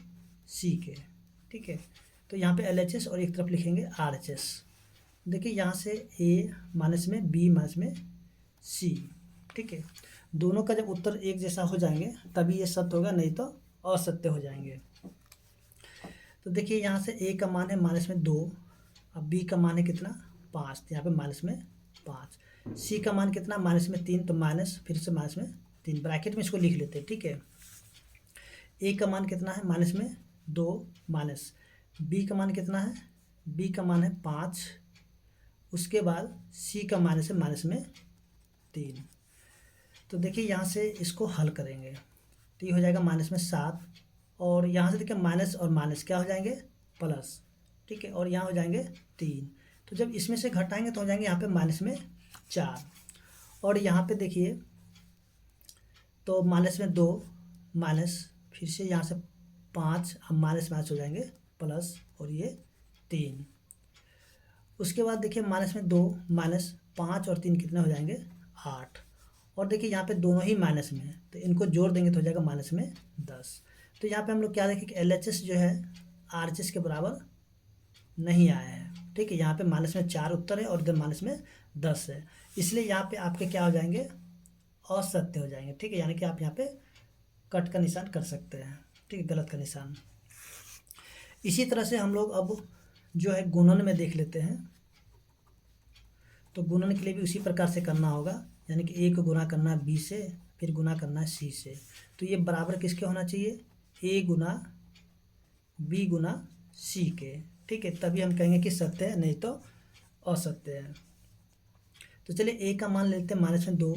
सी के, ठीक है। तो यहाँ पे LHS और एक तरफ लिखेंगे RHS। देखिए यहाँ से ए माइनस में बी माइनस में सी, ठीक है। दोनों का जब उत्तर एक जैसा हो जाएंगे तभी ये सत्य होगा, नहीं तो असत्य हो जाएंगे। तो देखिए यहाँ से ए का मान है माइनस में 2, अब बी का मान है कितना 5, तो यहाँ पे माइनस में 5, सी का मान कितना माइनस में 3, तो माइनस फिर से माइनस में 3, ब्रैकेट में इसको लिख लेते हैं, ठीक है। ए का मान कितना है माइनस में 2 माइनस, बी का मान कितना है, बी का मान है 5, उसके बाद सी का माइनस है माइनस में 3। तो देखिए यहाँ से इसको हल करेंगे तो ये हो जाएगा माइनस में 7, और यहाँ से देखिए माइनस और माइनस क्या हो जाएंगे प्लस, ठीक है, और यहाँ हो जाएंगे 3। तो जब इसमें से घटाएंगे तो हो जाएंगे यहाँ पे माइनस में 4, और यहाँ पे देखिए तो माइनस में 2 माइनस फिर से यहाँ से 5, अब माइनस माइनस हो जाएंगे प्लस, और ये 3। उसके बाद देखिए माइनस में 2 माइनस 5 और 3 कितने हो जाएंगे 8, और देखिए यहाँ पे दोनों ही माइनस में है तो इनको जोड़ देंगे तो हो जाएगा माइनस में 10। तो यहाँ पे हम लोग क्या देखें कि LHS जो है RHS के बराबर नहीं आया है, ठीक है। यहाँ पे माइनस में 4 उत्तर है और इधर माइनस में 10 है, इसलिए यहाँ पे आपके क्या हो जाएंगे असत्य हो जाएंगे, ठीक है। यानी कि आप यहाँ पे कट का निशान कर सकते हैं, ठीक है, गलत का निशान। इसी तरह से हम लोग अब जो है गुणन में देख लेते हैं। तो गुणन के लिए भी उसी प्रकार से करना होगा, यानी कि ए को गुना करना है बी से, फिर गुना करना है सी से। तो ये बराबर किसके होना चाहिए, ए गुना बी गुना सी के, ठीक है, तभी हम कहेंगे कि सत्य है, नहीं तो असत्य है। तो चलिए ए का मान लेते हैं माइनस में 2,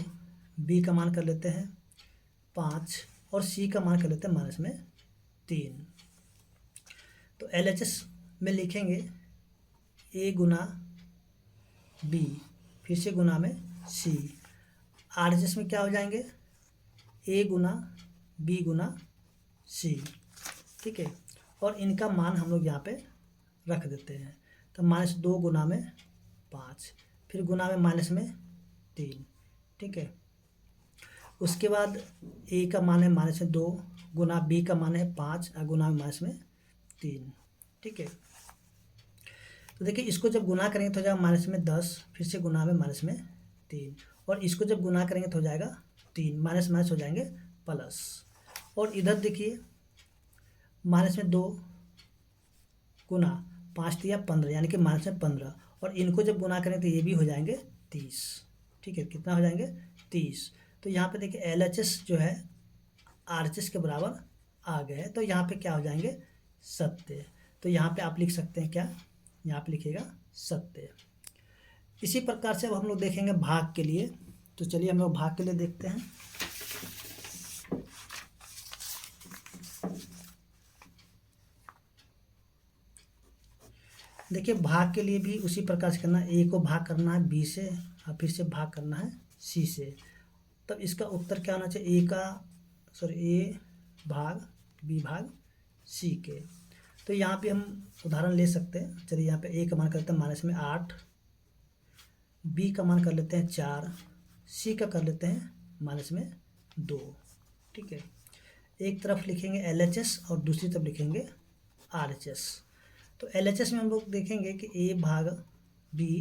बी का मान कर लेते हैं 5 और सी का मान कर लेते हैं माइनस में 3। तो LHS में लिखेंगे ए गुना बी, फिर से गुना में सी। RHS में क्या हो जाएंगे ए गुना बी गुना सी, ठीक है। और इनका मान हम लोग यहाँ पे रख देते हैं। तो -2 गुना में 5, फिर गुना में माइनस में 3, ठीक है। उसके बाद ए का मान है -2 गुना बी का मान है 5 और गुना में माइनस में 3, ठीक है। तो देखिए इसको जब गुना करेंगे तो हो जाएगा -10, फिर से गुना में माइनस में 3, और इसको जब गुना करेंगे तो हो जाएगा 3, माइनस माइनस हो जाएंगे प्लस। और इधर देखिए -2 गुना 5 3 15 यानी कि -15, और इनको जब गुना करें तो ये भी हो जाएंगे 30, ठीक है। कितना हो जाएंगे 30। तो यहाँ पे देखिए LHS जो है RHS के बराबर आ गए हैं। तो यहाँ पे क्या हो जाएंगे सत्य। तो यहाँ पे आप लिख सकते हैं क्या, यहाँ पे लिखिएगा सत्य। इसी प्रकार से अब हम लोग देखेंगे भाग के लिए। तो चलिए हम लोग भाग के लिए देखते हैं। देखिए भाग के लिए भी उसी प्रकार से करना है। ए को भाग करना है बी से और फिर से भाग करना है सी से। तब इसका उत्तर क्या होना चाहिए, ए भाग बी भाग सी के। तो यहाँ पे हम उदाहरण ले सकते हैं। चलिए यहाँ पे ए का मान करते हैं माइनस में 8, बी का मान कर लेते हैं 4, सी का कर लेते हैं माइनस में 2, ठीक है। एक तरफ लिखेंगे LHS और दूसरी तरफ लिखेंगे RHS। तो LHS में हम लोग देखेंगे कि ए भाग बी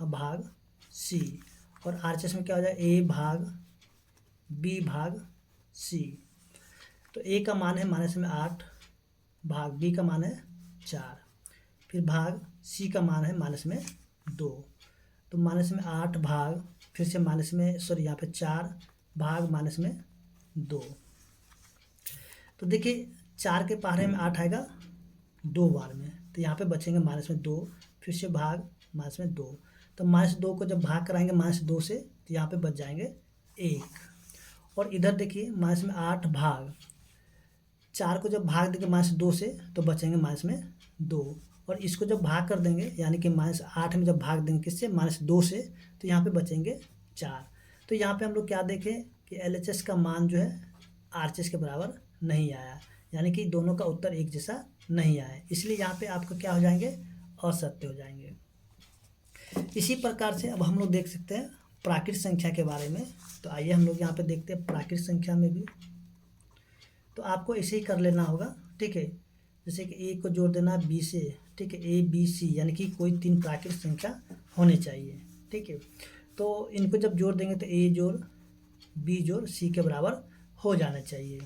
भाग सी, और RHS में क्या हो जाएगा ए भाग बी भाग सी। तो ए का मान है माइनस में 8, भाग बी का मान है 4, फिर भाग सी का मान है माइनस में 2। तो माइनस में 8 भाग फिर से माइनस में यहाँ पे 4 भाग माइनस में 2। तो देखिए 4 के पहाड़े में 8 आएगा 2 बार में, तो यहाँ पे बचेंगे माइनस में 2, फिर से भाग माइनस में 2। तो -2 को जब भाग कराएंगे -2 से तो यहाँ पे बच जाएंगे 1। और इधर देखिए माइनस में 8 भाग 4 को जब भाग देंगे -2 से तो बचेंगे माइनस में 2, और इसको जब भाग कर देंगे यानी कि -8 में जब भाग देंगे किससे -2 से तो यहाँ पे बचेंगे 4। तो यहाँ पे हम लोग क्या देखें कि LHS का मान जो है RHS के बराबर नहीं आया, यानी कि दोनों का उत्तर एक जैसा नहीं आया, इसलिए यहाँ पे आपको क्या हो जाएंगे असत्य हो जाएंगे। इसी प्रकार से अब हम लोग देख सकते हैं प्राकृत संख्या के बारे में। तो आइए हम लोग यहाँ पे देखते हैं प्राकृत संख्या में भी। तो आपको ऐसे ही कर लेना होगा, ठीक है। जैसे कि ए को जोड़ देना बी से, ठीक है, ABC यानी कि कोई 3 प्राकृत संख्या होने चाहिए, ठीक है। तो इनको जब जोड़ देंगे तो ए जोड़ बी जोड़ सी के बराबर हो जाना चाहिए।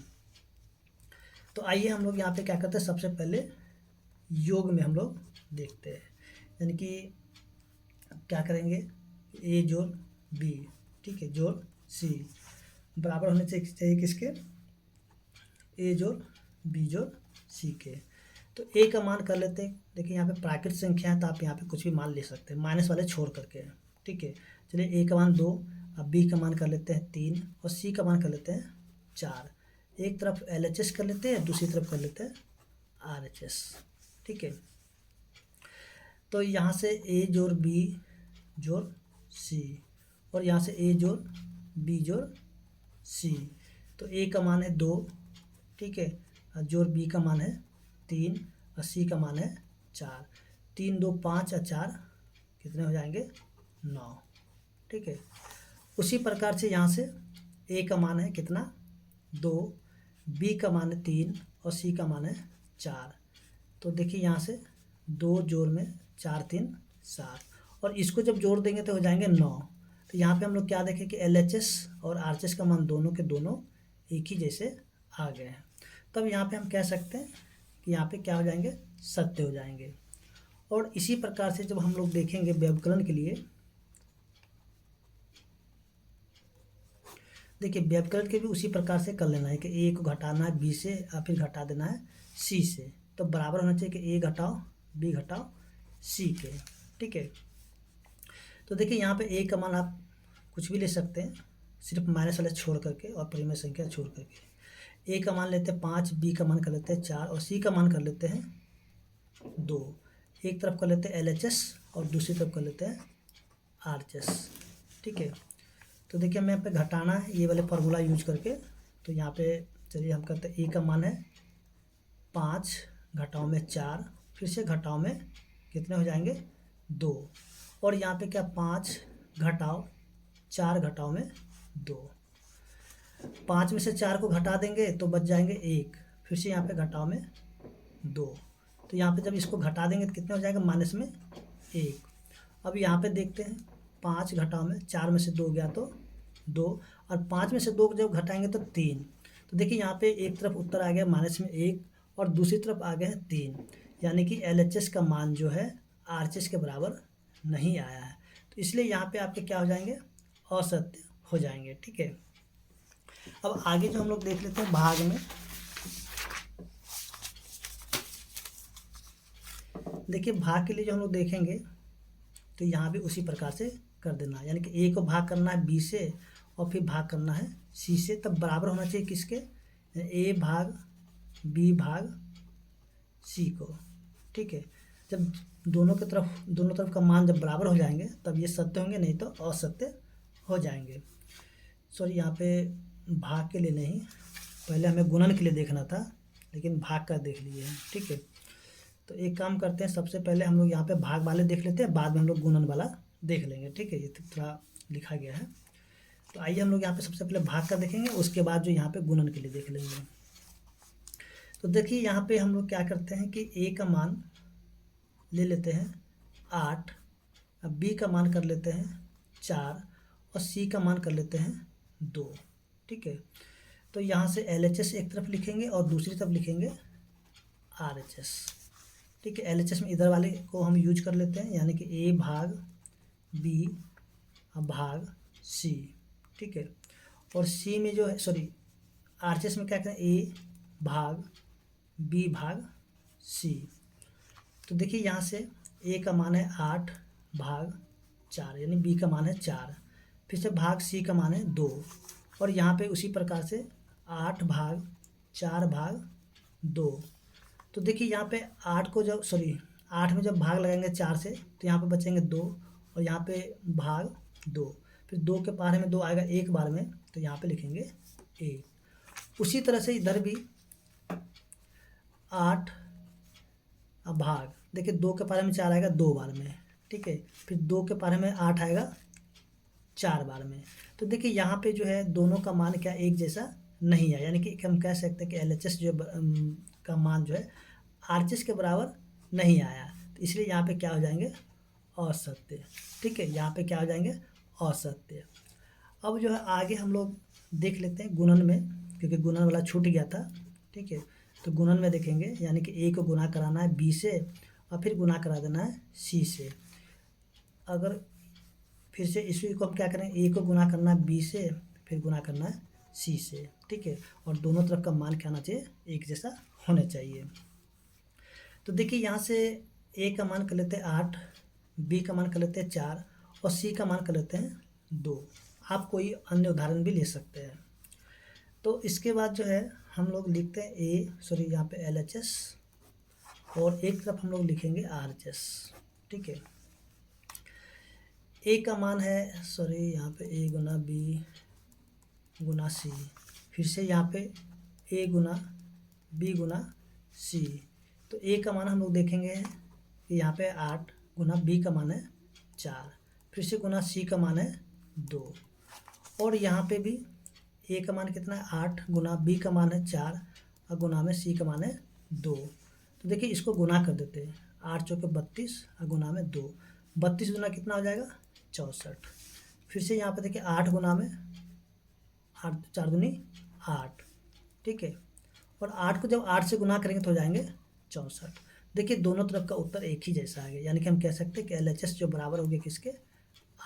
तो आइए हम लोग यहाँ पे क्या करते हैं, सबसे पहले योग में हम लोग देखते हैं। यानी कि क्या करेंगे ए जोड़ बी, ठीक है, जोड़ सी बराबर होने चाहिए किसके, ए जोड़ बी जोड़ सी के। तो ए का मान कर लेते हैं। देखिए यहाँ पे प्राकृत संख्या है तो आप यहाँ पे कुछ भी मान ले सकते हैं, माइनस वाले छोड़ करके, ठीक है। चलिए ए का मान 2, अब बी का मान कर लेते हैं 3 और सी का मान कर लेते हैं 4। एक तरफ LHS कर लेते हैं, दूसरी तरफ कर लेते हैं RHS, ठीक है। तो यहाँ से ए जोड़ बी जोड़ सी और यहाँ से ए जोड़ बी जोड़ सी। तो ए का मान है 2, ठीक है, और जोड़ बी का मान है 3 और सी का मान है 4। 3 2 5 और 4 कितने हो जाएंगे 9, ठीक है। उसी प्रकार से यहाँ से ए का मान है कितना 2, बी का मान है 3 और सी का मान है 4। तो देखिए यहाँ से 2 जोड़ में 4 3 7, और इसको जब जोड़ देंगे तो हो जाएंगे 9। तो यहाँ पे हम लोग क्या देखें कि LHS और RHS का मान दोनों के दोनों एक ही जैसे आ गए हैं। तब यहाँ पे हम कह सकते हैं कि यहाँ पे क्या हो जाएंगे सत्य हो जाएंगे। और इसी प्रकार से जब हम लोग देखेंगे व्यवकलन के लिए, देखिए व्यवकलन के भी उसी प्रकार से कर लेना है कि ए को घटाना है बी से और फिर घटा देना है सी से। तो बराबर होना चाहिए कि ए घटाओ बी घटाओ सी के, ठीक है। तो देखिए यहाँ पे ए का मान आप कुछ भी ले सकते हैं, सिर्फ माइनस वाले छोड़ करके और परिमेय संख्या छोड़ करके। ए का मान लेते हैं 5, बी का मान कर लेते हैं 4 और सी का मान कर लेते हैं 2। एक तरफ कर लेते हैं LHS और दूसरी तरफ कर लेते हैं RHS। ठीक है, तो देखिए हमें यहाँ पे घटाना है ये वाले फार्मूला यूज करके। तो यहाँ पे चलिए हम करते हैं, ए का मान है 5 घटाओ में 4, फिर से घटाओ में कितने हो जाएंगे 2, और यहाँ पे क्या 5 घटाओ 4 घटाओ में 2, 5 में से 4 को घटा देंगे तो बच जाएंगे 1, फिर से यहाँ पे घटाओ में 2। तो यहाँ पे जब इसको घटा देंगे तो कितने हो जाएगा माइनस में 1। अब यहाँ पे देखते हैं 5 घटाओ में 4 में से 2 गया तो 2, और 5 में से 2 जब घटाएंगे तो 3। तो देखिए यहाँ पे एक तरफ उत्तर आ गया माइनस में 1 और दूसरी तरफ आ गया है 3, यानी कि LHS का मान जो है RHS के बराबर नहीं आया है। तो इसलिए यहाँ पे आपके क्या हो जाएंगे असत्य हो जाएंगे। ठीक है, अब आगे जो हम लोग देख लेते हैं भाग में। देखिए भाग के लिए जो हम लोग देखेंगे तो यहाँ भी उसी प्रकार से कर देना है, यानी कि ए को भाग करना है बी से और फिर भाग करना है सी से, तब बराबर होना चाहिए किसके, ए भाग बी भाग सी को। ठीक है, जब दोनों तरफ का मान जब बराबर हो जाएंगे तब ये सत्य होंगे, नहीं तो असत्य हो जाएंगे। सॉरी, यहाँ पे भाग के लिए नहीं, पहले हमें गुणन के लिए देखना था, लेकिन भाग का देख लिए हैं। ठीक है, तो एक काम करते हैं, सबसे पहले हम लोग यहाँ पे भाग वाले देख लेते हैं, बाद में हम लोग गुणन वाला देख लेंगे। ठीक है, ये थोड़ा लिखा गया है। तो आइए हम लोग यहाँ पे सबसे पहले भाग का देखेंगे, उसके बाद जो यहाँ पे गुणन के लिए देख लेंगे। तो देखिए यहाँ पे हम लोग क्या करते हैं कि ए का मान ले लेते हैं 8, अब बी का मान कर लेते हैं 4 और सी का मान कर लेते हैं 2। ठीक है, तो यहाँ से LHS एक तरफ लिखेंगे और दूसरी तरफ लिखेंगे RHS। ठीक है, LHS में इधर वाले को हम यूज कर लेते हैं, यानी कि ए भाग बी भाग सी। ठीक है, और सी में जो है, सॉरी RHS में क्या करें, ए भाग बी भाग सी। तो देखिए यहाँ से ए का मान है 8 भाग 4, यानी बी का मान है 4, फिर से भाग सी का मान है 2, और यहाँ पे उसी प्रकार से 8 भाग 4 भाग 2। तो देखिए यहाँ पे 8 में जब भाग लगाएंगे 4 से तो यहाँ पे बचेंगे 2, और यहाँ पे भाग 2, फिर 2 के पारे में 2 आएगा एक बार में, तो यहाँ पे लिखेंगे 1। उसी तरह से इधर भी 8 भाग, देखिए 2 के पारे में 4 आएगा 2 बार में। ठीक है, फिर 2 के पारे में 8 आएगा 4 बार में। तो देखिए यहाँ पे जो है दोनों का मान क्या एक जैसा नहीं है, यानी कि हम कह सकते हैं कि LHS जो का मान जो है RHS के बराबर नहीं आया, तो इसलिए यहाँ पे क्या हो जाएंगे असत्य। ठीक है, यहाँ पे क्या हो जाएंगे असत्य। अब जो है आगे हम लोग देख लेते हैं गुणन में, क्योंकि गुणन वाला छूट गया था। ठीक है, तो गुणन में देखेंगे, यानी कि ए को गुना कराना है बी से और फिर गुना करा देना है सी से। अगर फिर से इसी को हम क्या करें, ए को गुना करना है बी से, फिर गुना करना है सी से। ठीक है, और दोनों तरफ का मान क्या आना चाहिए, एक जैसा होना चाहिए। तो देखिए यहाँ से ए का मान कर लेते हैं 8, बी का मान कर लेते हैं 4 और सी का मान कर लेते हैं 2। आप कोई अन्य उदाहरण भी ले सकते हैं। तो इसके बाद जो है हम लोग लिखते हैं यहाँ पे LHS और एक तरफ हम लोग लिखेंगे RHS। ठीक है, ए का मान है यहाँ पे ए गुना बी गुना सी, फिर से यहाँ पे ए गुना बी गुना सी। तो ए का मान हम लोग देखेंगे कि यहाँ पे 8 गुना बी का मान है 4, फिर से गुना सी का मान है 2, और यहाँ पे भी ए का मान कितना है 8 गुना बी का मान है 4 और गुना में सी का मान है 2। तो देखिए इसको गुना कर देते हैं, 8 चौके 32 और गुना में 2, 32 गुना कितना हो जाएगा 64। फिर से यहाँ पे देखिए 8 गुना में 8 4 दूनी 8। ठीक है, और 8 को जब 8 से गुना करेंगे तो हो जाएंगे 64। देखिए दोनों तरफ का उत्तर एक ही जैसा आ गया, यानी कि हम कह सकते हैं कि LHS जो बराबर हो गया किसके,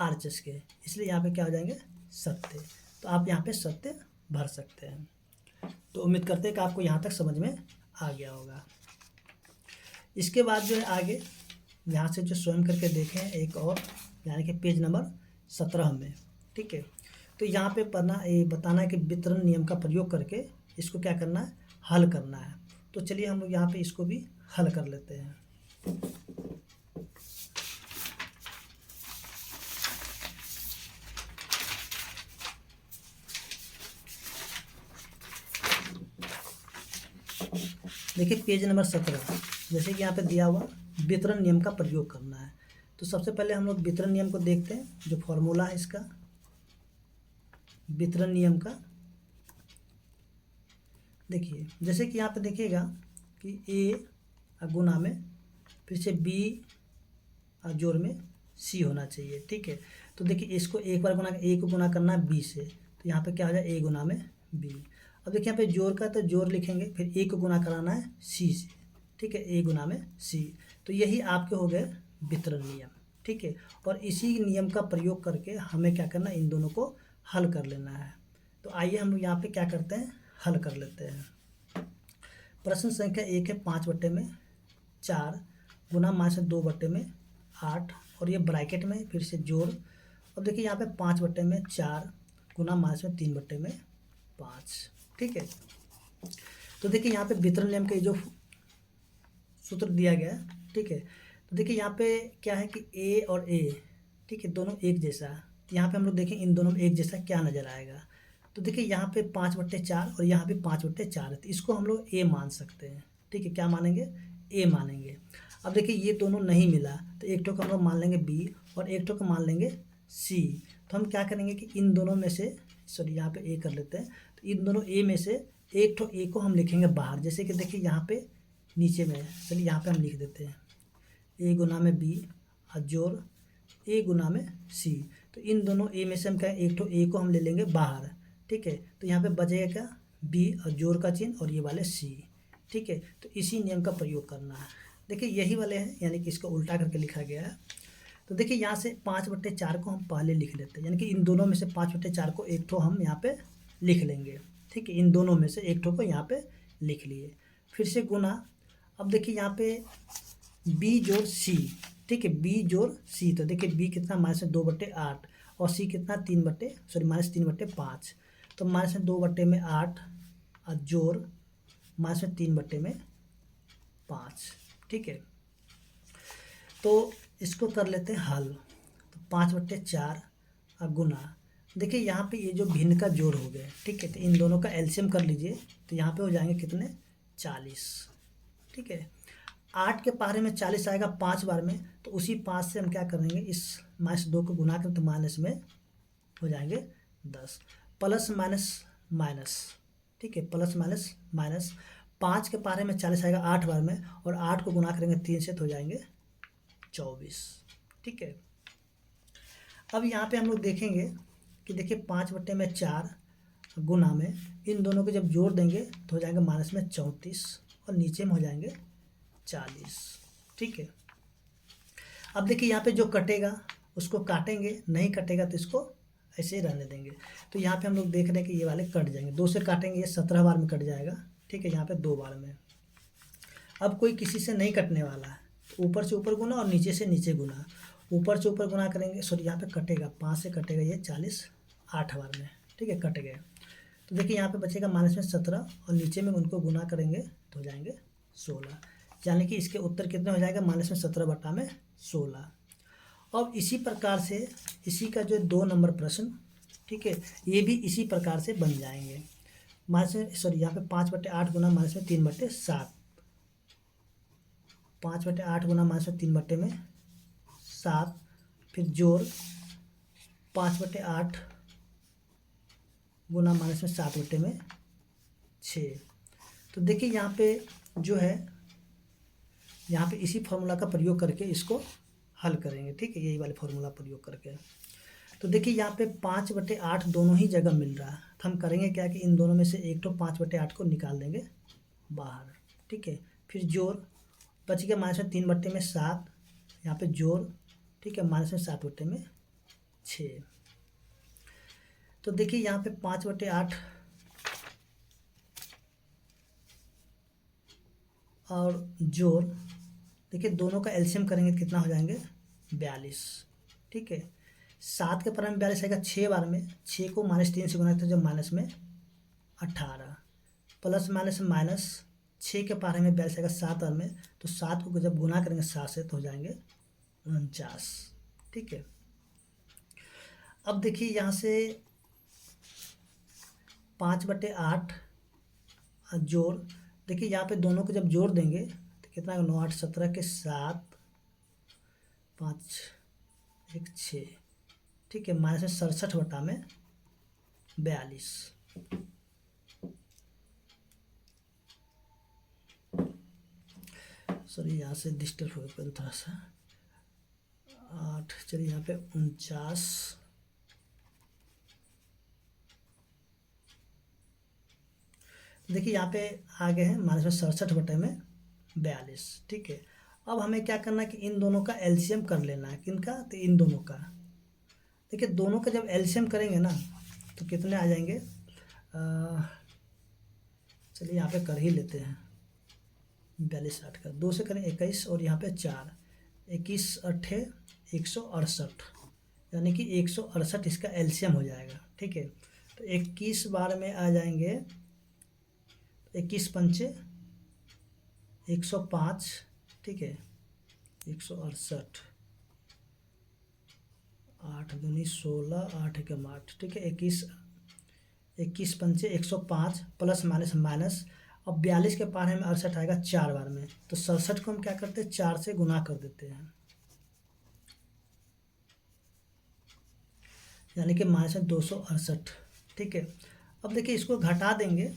RHS के, इसलिए यहाँ पे क्या हो जाएंगे सत्य। तो आप यहाँ पे सत्य भर सकते हैं। तो उम्मीद करते हैं कि आपको यहाँ तक समझ में आ गया होगा। इसके बाद जो है आगे यहाँ से जो स्वयं करके देखें एक और, यानी कि पेज नंबर 17 में। ठीक है, तो यहाँ पे पढ़ना ये बताना है कि वितरण नियम का प्रयोग करके इसको क्या करना है, हल करना है। तो चलिए हम लोग यहाँ पे इसको भी हल कर लेते हैं। देखिए पेज नंबर 17, जैसे कि यहाँ पे दिया हुआ वितरण नियम का प्रयोग करना है। तो सबसे पहले हम लोग वितरण नियम को देखते हैं, जो फॉर्मूला है इसका वितरण नियम का। देखिए जैसे कि यहाँ पे देखिएगा कि ए गुना में फिर से बी और जोड़ में सी होना चाहिए, ठीक है। तो देखिए इसको एक बार गुना, ए को गुना करना है बी से, तो यहाँ पे क्या हो जाए ए गुना में बी। अब देखिए यहाँ पे जोड़ का तो जोड़ लिखेंगे, फिर ए को गुना कराना है सी से, ठीक है, ए गुना में सी। तो यही आपके हो गए वितरण नियम, ठीक है। और इसी नियम का प्रयोग करके हमें क्या करना है, इन दोनों को हल कर लेना है। तो आइए हम लोग यहाँ पे क्या करते हैं, हल कर लेते हैं। प्रश्न संख्या 1 है 5/4 गुना -2/8 और ये ब्रैकेट में फिर से जोड़। अब देखिए यहाँ पे 5/4 गुना -3/5, ठीक है। तो देखिए यहाँ पे वितरण नियम के जो सूत्र दिया गया है, ठीक है। तो देखिए यहाँ पे क्या है कि ए और ए, ठीक है, दोनों एक जैसा। तो यहाँ पे हम लोग देखें इन दोनों में एक जैसा क्या नज़र आएगा। तो देखिए यहाँ पे 5/4 और यहाँ पे 5/4 है, तो इसको हम लोग ए मान सकते हैं, ठीक है। क्या मानेंगे, ए मानेंगे। अब देखिए ये दोनों नहीं मिला, तो एक ठो को हम लोग मान लेंगे बी और एक ठो को मान लेंगे सी। तो हम क्या करेंगे कि इन दोनों में से, सॉरी यहाँ पे ए कर लेते हैं, तो इन दोनों ए में से एक ठो ए को हम लिखेंगे बाहर। जैसे कि देखिए यहाँ पे नीचे में, चलिए यहाँ पे हम लिख देते हैं ए गुना में बी और जोड़ ए गुना में सी। तो इन दोनों ए में से हम क्या, एक ठो ए को हम ले लेंगे बाहर, ठीक है। तो यहाँ पे बचेगा क्या, बी और जोड़ का चिन्ह और ये वाले सी, ठीक है। तो इसी नियम का प्रयोग करना है। देखिए यही वाले हैं, यानी कि इसको उल्टा करके लिखा गया है। तो देखिए यहाँ से 5/4 को हम पहले लिख लेते हैं, यानी कि इन दोनों में से 5/4 को एक ठो हम यहाँ पे लिख लेंगे, ठीक है। इन दोनों में से एक ठो को यहाँ पे लिख लिए, फिर से गुना। अब देखिए यहाँ पे बी जोड़ सी, ठीक है, बी जोड़ सी। तो देखिए बी कितना -2/8 और सी कितना -3/5। तो -2/8 और जोड़ -3/5, ठीक है। तो इसको कर लेते हैं हल। तो 5/4 और गुना, देखिए यहाँ पे ये जो भिन्न का जोड़ हो गया, ठीक है। तो इन दोनों का एलसीएम कर लीजिए, तो यहाँ पे हो जाएंगे कितने, 40, ठीक है। 8 के पहाड़े में 40 आएगा 5 बार में, तो उसी 5 से हम क्या करेंगे, इस -2 को गुना करें तो माइनस में हो जाएंगे 10, प्लस माइनस माइनस, ठीक है, प्लस माइनस माइनस। 5 के पहाड़े में 40 आएगा 8 बार में, और 8 को गुना करेंगे 3 से तो हो जाएंगे 24, ठीक है। अब यहाँ पे हम लोग देखेंगे कि देखिए 5/4 गुना में इन दोनों को जब जोड़ देंगे तो हो जाएंगे -34 और नीचे में हो जाएंगे 40, ठीक है। अब देखिए यहाँ पे जो कटेगा उसको काटेंगे, नहीं कटेगा तो इसको ऐसे ही रहने देंगे। तो यहाँ पे हम लोग देख रहे हैं कि ये वाले कट जाएंगे, 2 से काटेंगे ये 17 बार में कट जाएगा, ठीक है, यहाँ पे 2 बार में। अब कोई किसी से नहीं कटने वाला है, तो ऊपर से ऊपर गुना और नीचे से नीचे गुना। ऊपर से ऊपर गुना करेंगे, सॉरी यहाँ पे कटेगा 5 से कटेगा ये 40 8 बार में, ठीक है, कट गए। तो देखिए यहाँ पे बचेगा -17 और नीचे में उनको गुना करेंगे तो हो जाएंगे 16, यानी कि इसके उत्तर कितने हो जाएगा, -17/16। अब इसी प्रकार से इसी का जो 2 नंबर प्रश्न, ठीक है, ये भी इसी प्रकार से बन जाएंगे। सॉरी यहाँ पे 5/8 गुना -3/7, 5/8 गुना -3/7, फिर जोड़ 5/8 गुना -7/6। तो देखिए यहाँ पे जो है, यहाँ पे इसी फार्मूला का प्रयोग करके इसको हल करेंगे, ठीक है, यही वाले फार्मूला प्रयोग करके। तो देखिए यहाँ पे 5/8 दोनों ही जगह मिल रहा है, तो हम करेंगे क्या कि इन दोनों में से एक तो 5/8 को निकाल देंगे बाहर, ठीक है। फिर जोड़ बच गया -3/7, यहाँ पे जोड़, ठीक है, -7/6। तो देखिए यहाँ पे 5/8 और जोड़, देखिए दोनों का एलसीएम करेंगे कितना हो जाएंगे 42, ठीक है। 7 के पावर में 42 आएगा 6 बार में, 6 को -3 से गुना करते जब माइनस में 18, प्लस माइनस माइनस 6 के पावर में 42 आएगा 7 बार में, तो 7 को जब गुना करेंगे 7 से तो हो जाएंगे 49। ठीक है, अब देखिए यहाँ से 5/8 जोड़, देखिए यहाँ पे दोनों को जब जोड़ देंगे तो कितना 9 8 17 के 7 5 1 6। ठीक है, माइनस में 67/42। सॉरी यहाँ से डिस्टर्ब हो गया थोड़ा सा। 8, चलिए यहाँ पे 49, देखिए यहाँ पे आ गए हैं माइनस में 67/42। ठीक है, अब हमें क्या करना है कि इन दोनों का एलसीएम कर लेना है। किनका? तो इन दोनों का। देखिए दोनों का जब एलसीएम करेंगे ना तो कितने आ जाएंगे, चलिए यहाँ पे कर ही लेते हैं। 42 8 का 2 से करें 21 और यहाँ पे 4, 21 8 168, यानी कि 168 इसका एलसीएम हो जाएगा। ठीक है, तो 21 बार में आ जाएंगे 21 पंचे 105। ठीक है, 168, 8 दूनी 16, 8 के 8। ठीक है, 21 पंचे 105 प्लस माइनस माइनस, अब 42 के पार में 68 आएगा 4 बार में, तो 67 को हम क्या करते हैं 4 से गुना कर देते हैं, यानी कि माइनस में 268। ठीक है, अब देखिए इसको घटा देंगे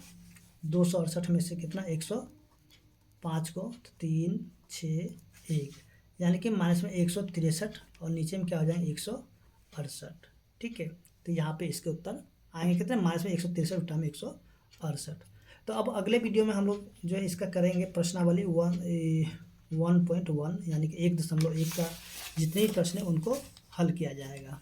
268 में से कितना 105 को, तो 3 6 1, यानी कि माइनस में 163 और नीचे में क्या हो जाएंगे 168। ठीक है, तो यहाँ पे इसके उत्तर आएंगे कितने, माइनस में 163 उल्टा में 168। तो अब अगले वीडियो में हम लोग जो है इसका करेंगे प्रश्नावली 1.1, यानी कि 1.1 का जितने भी प्रश्न हैं उनको हल किया जाएगा।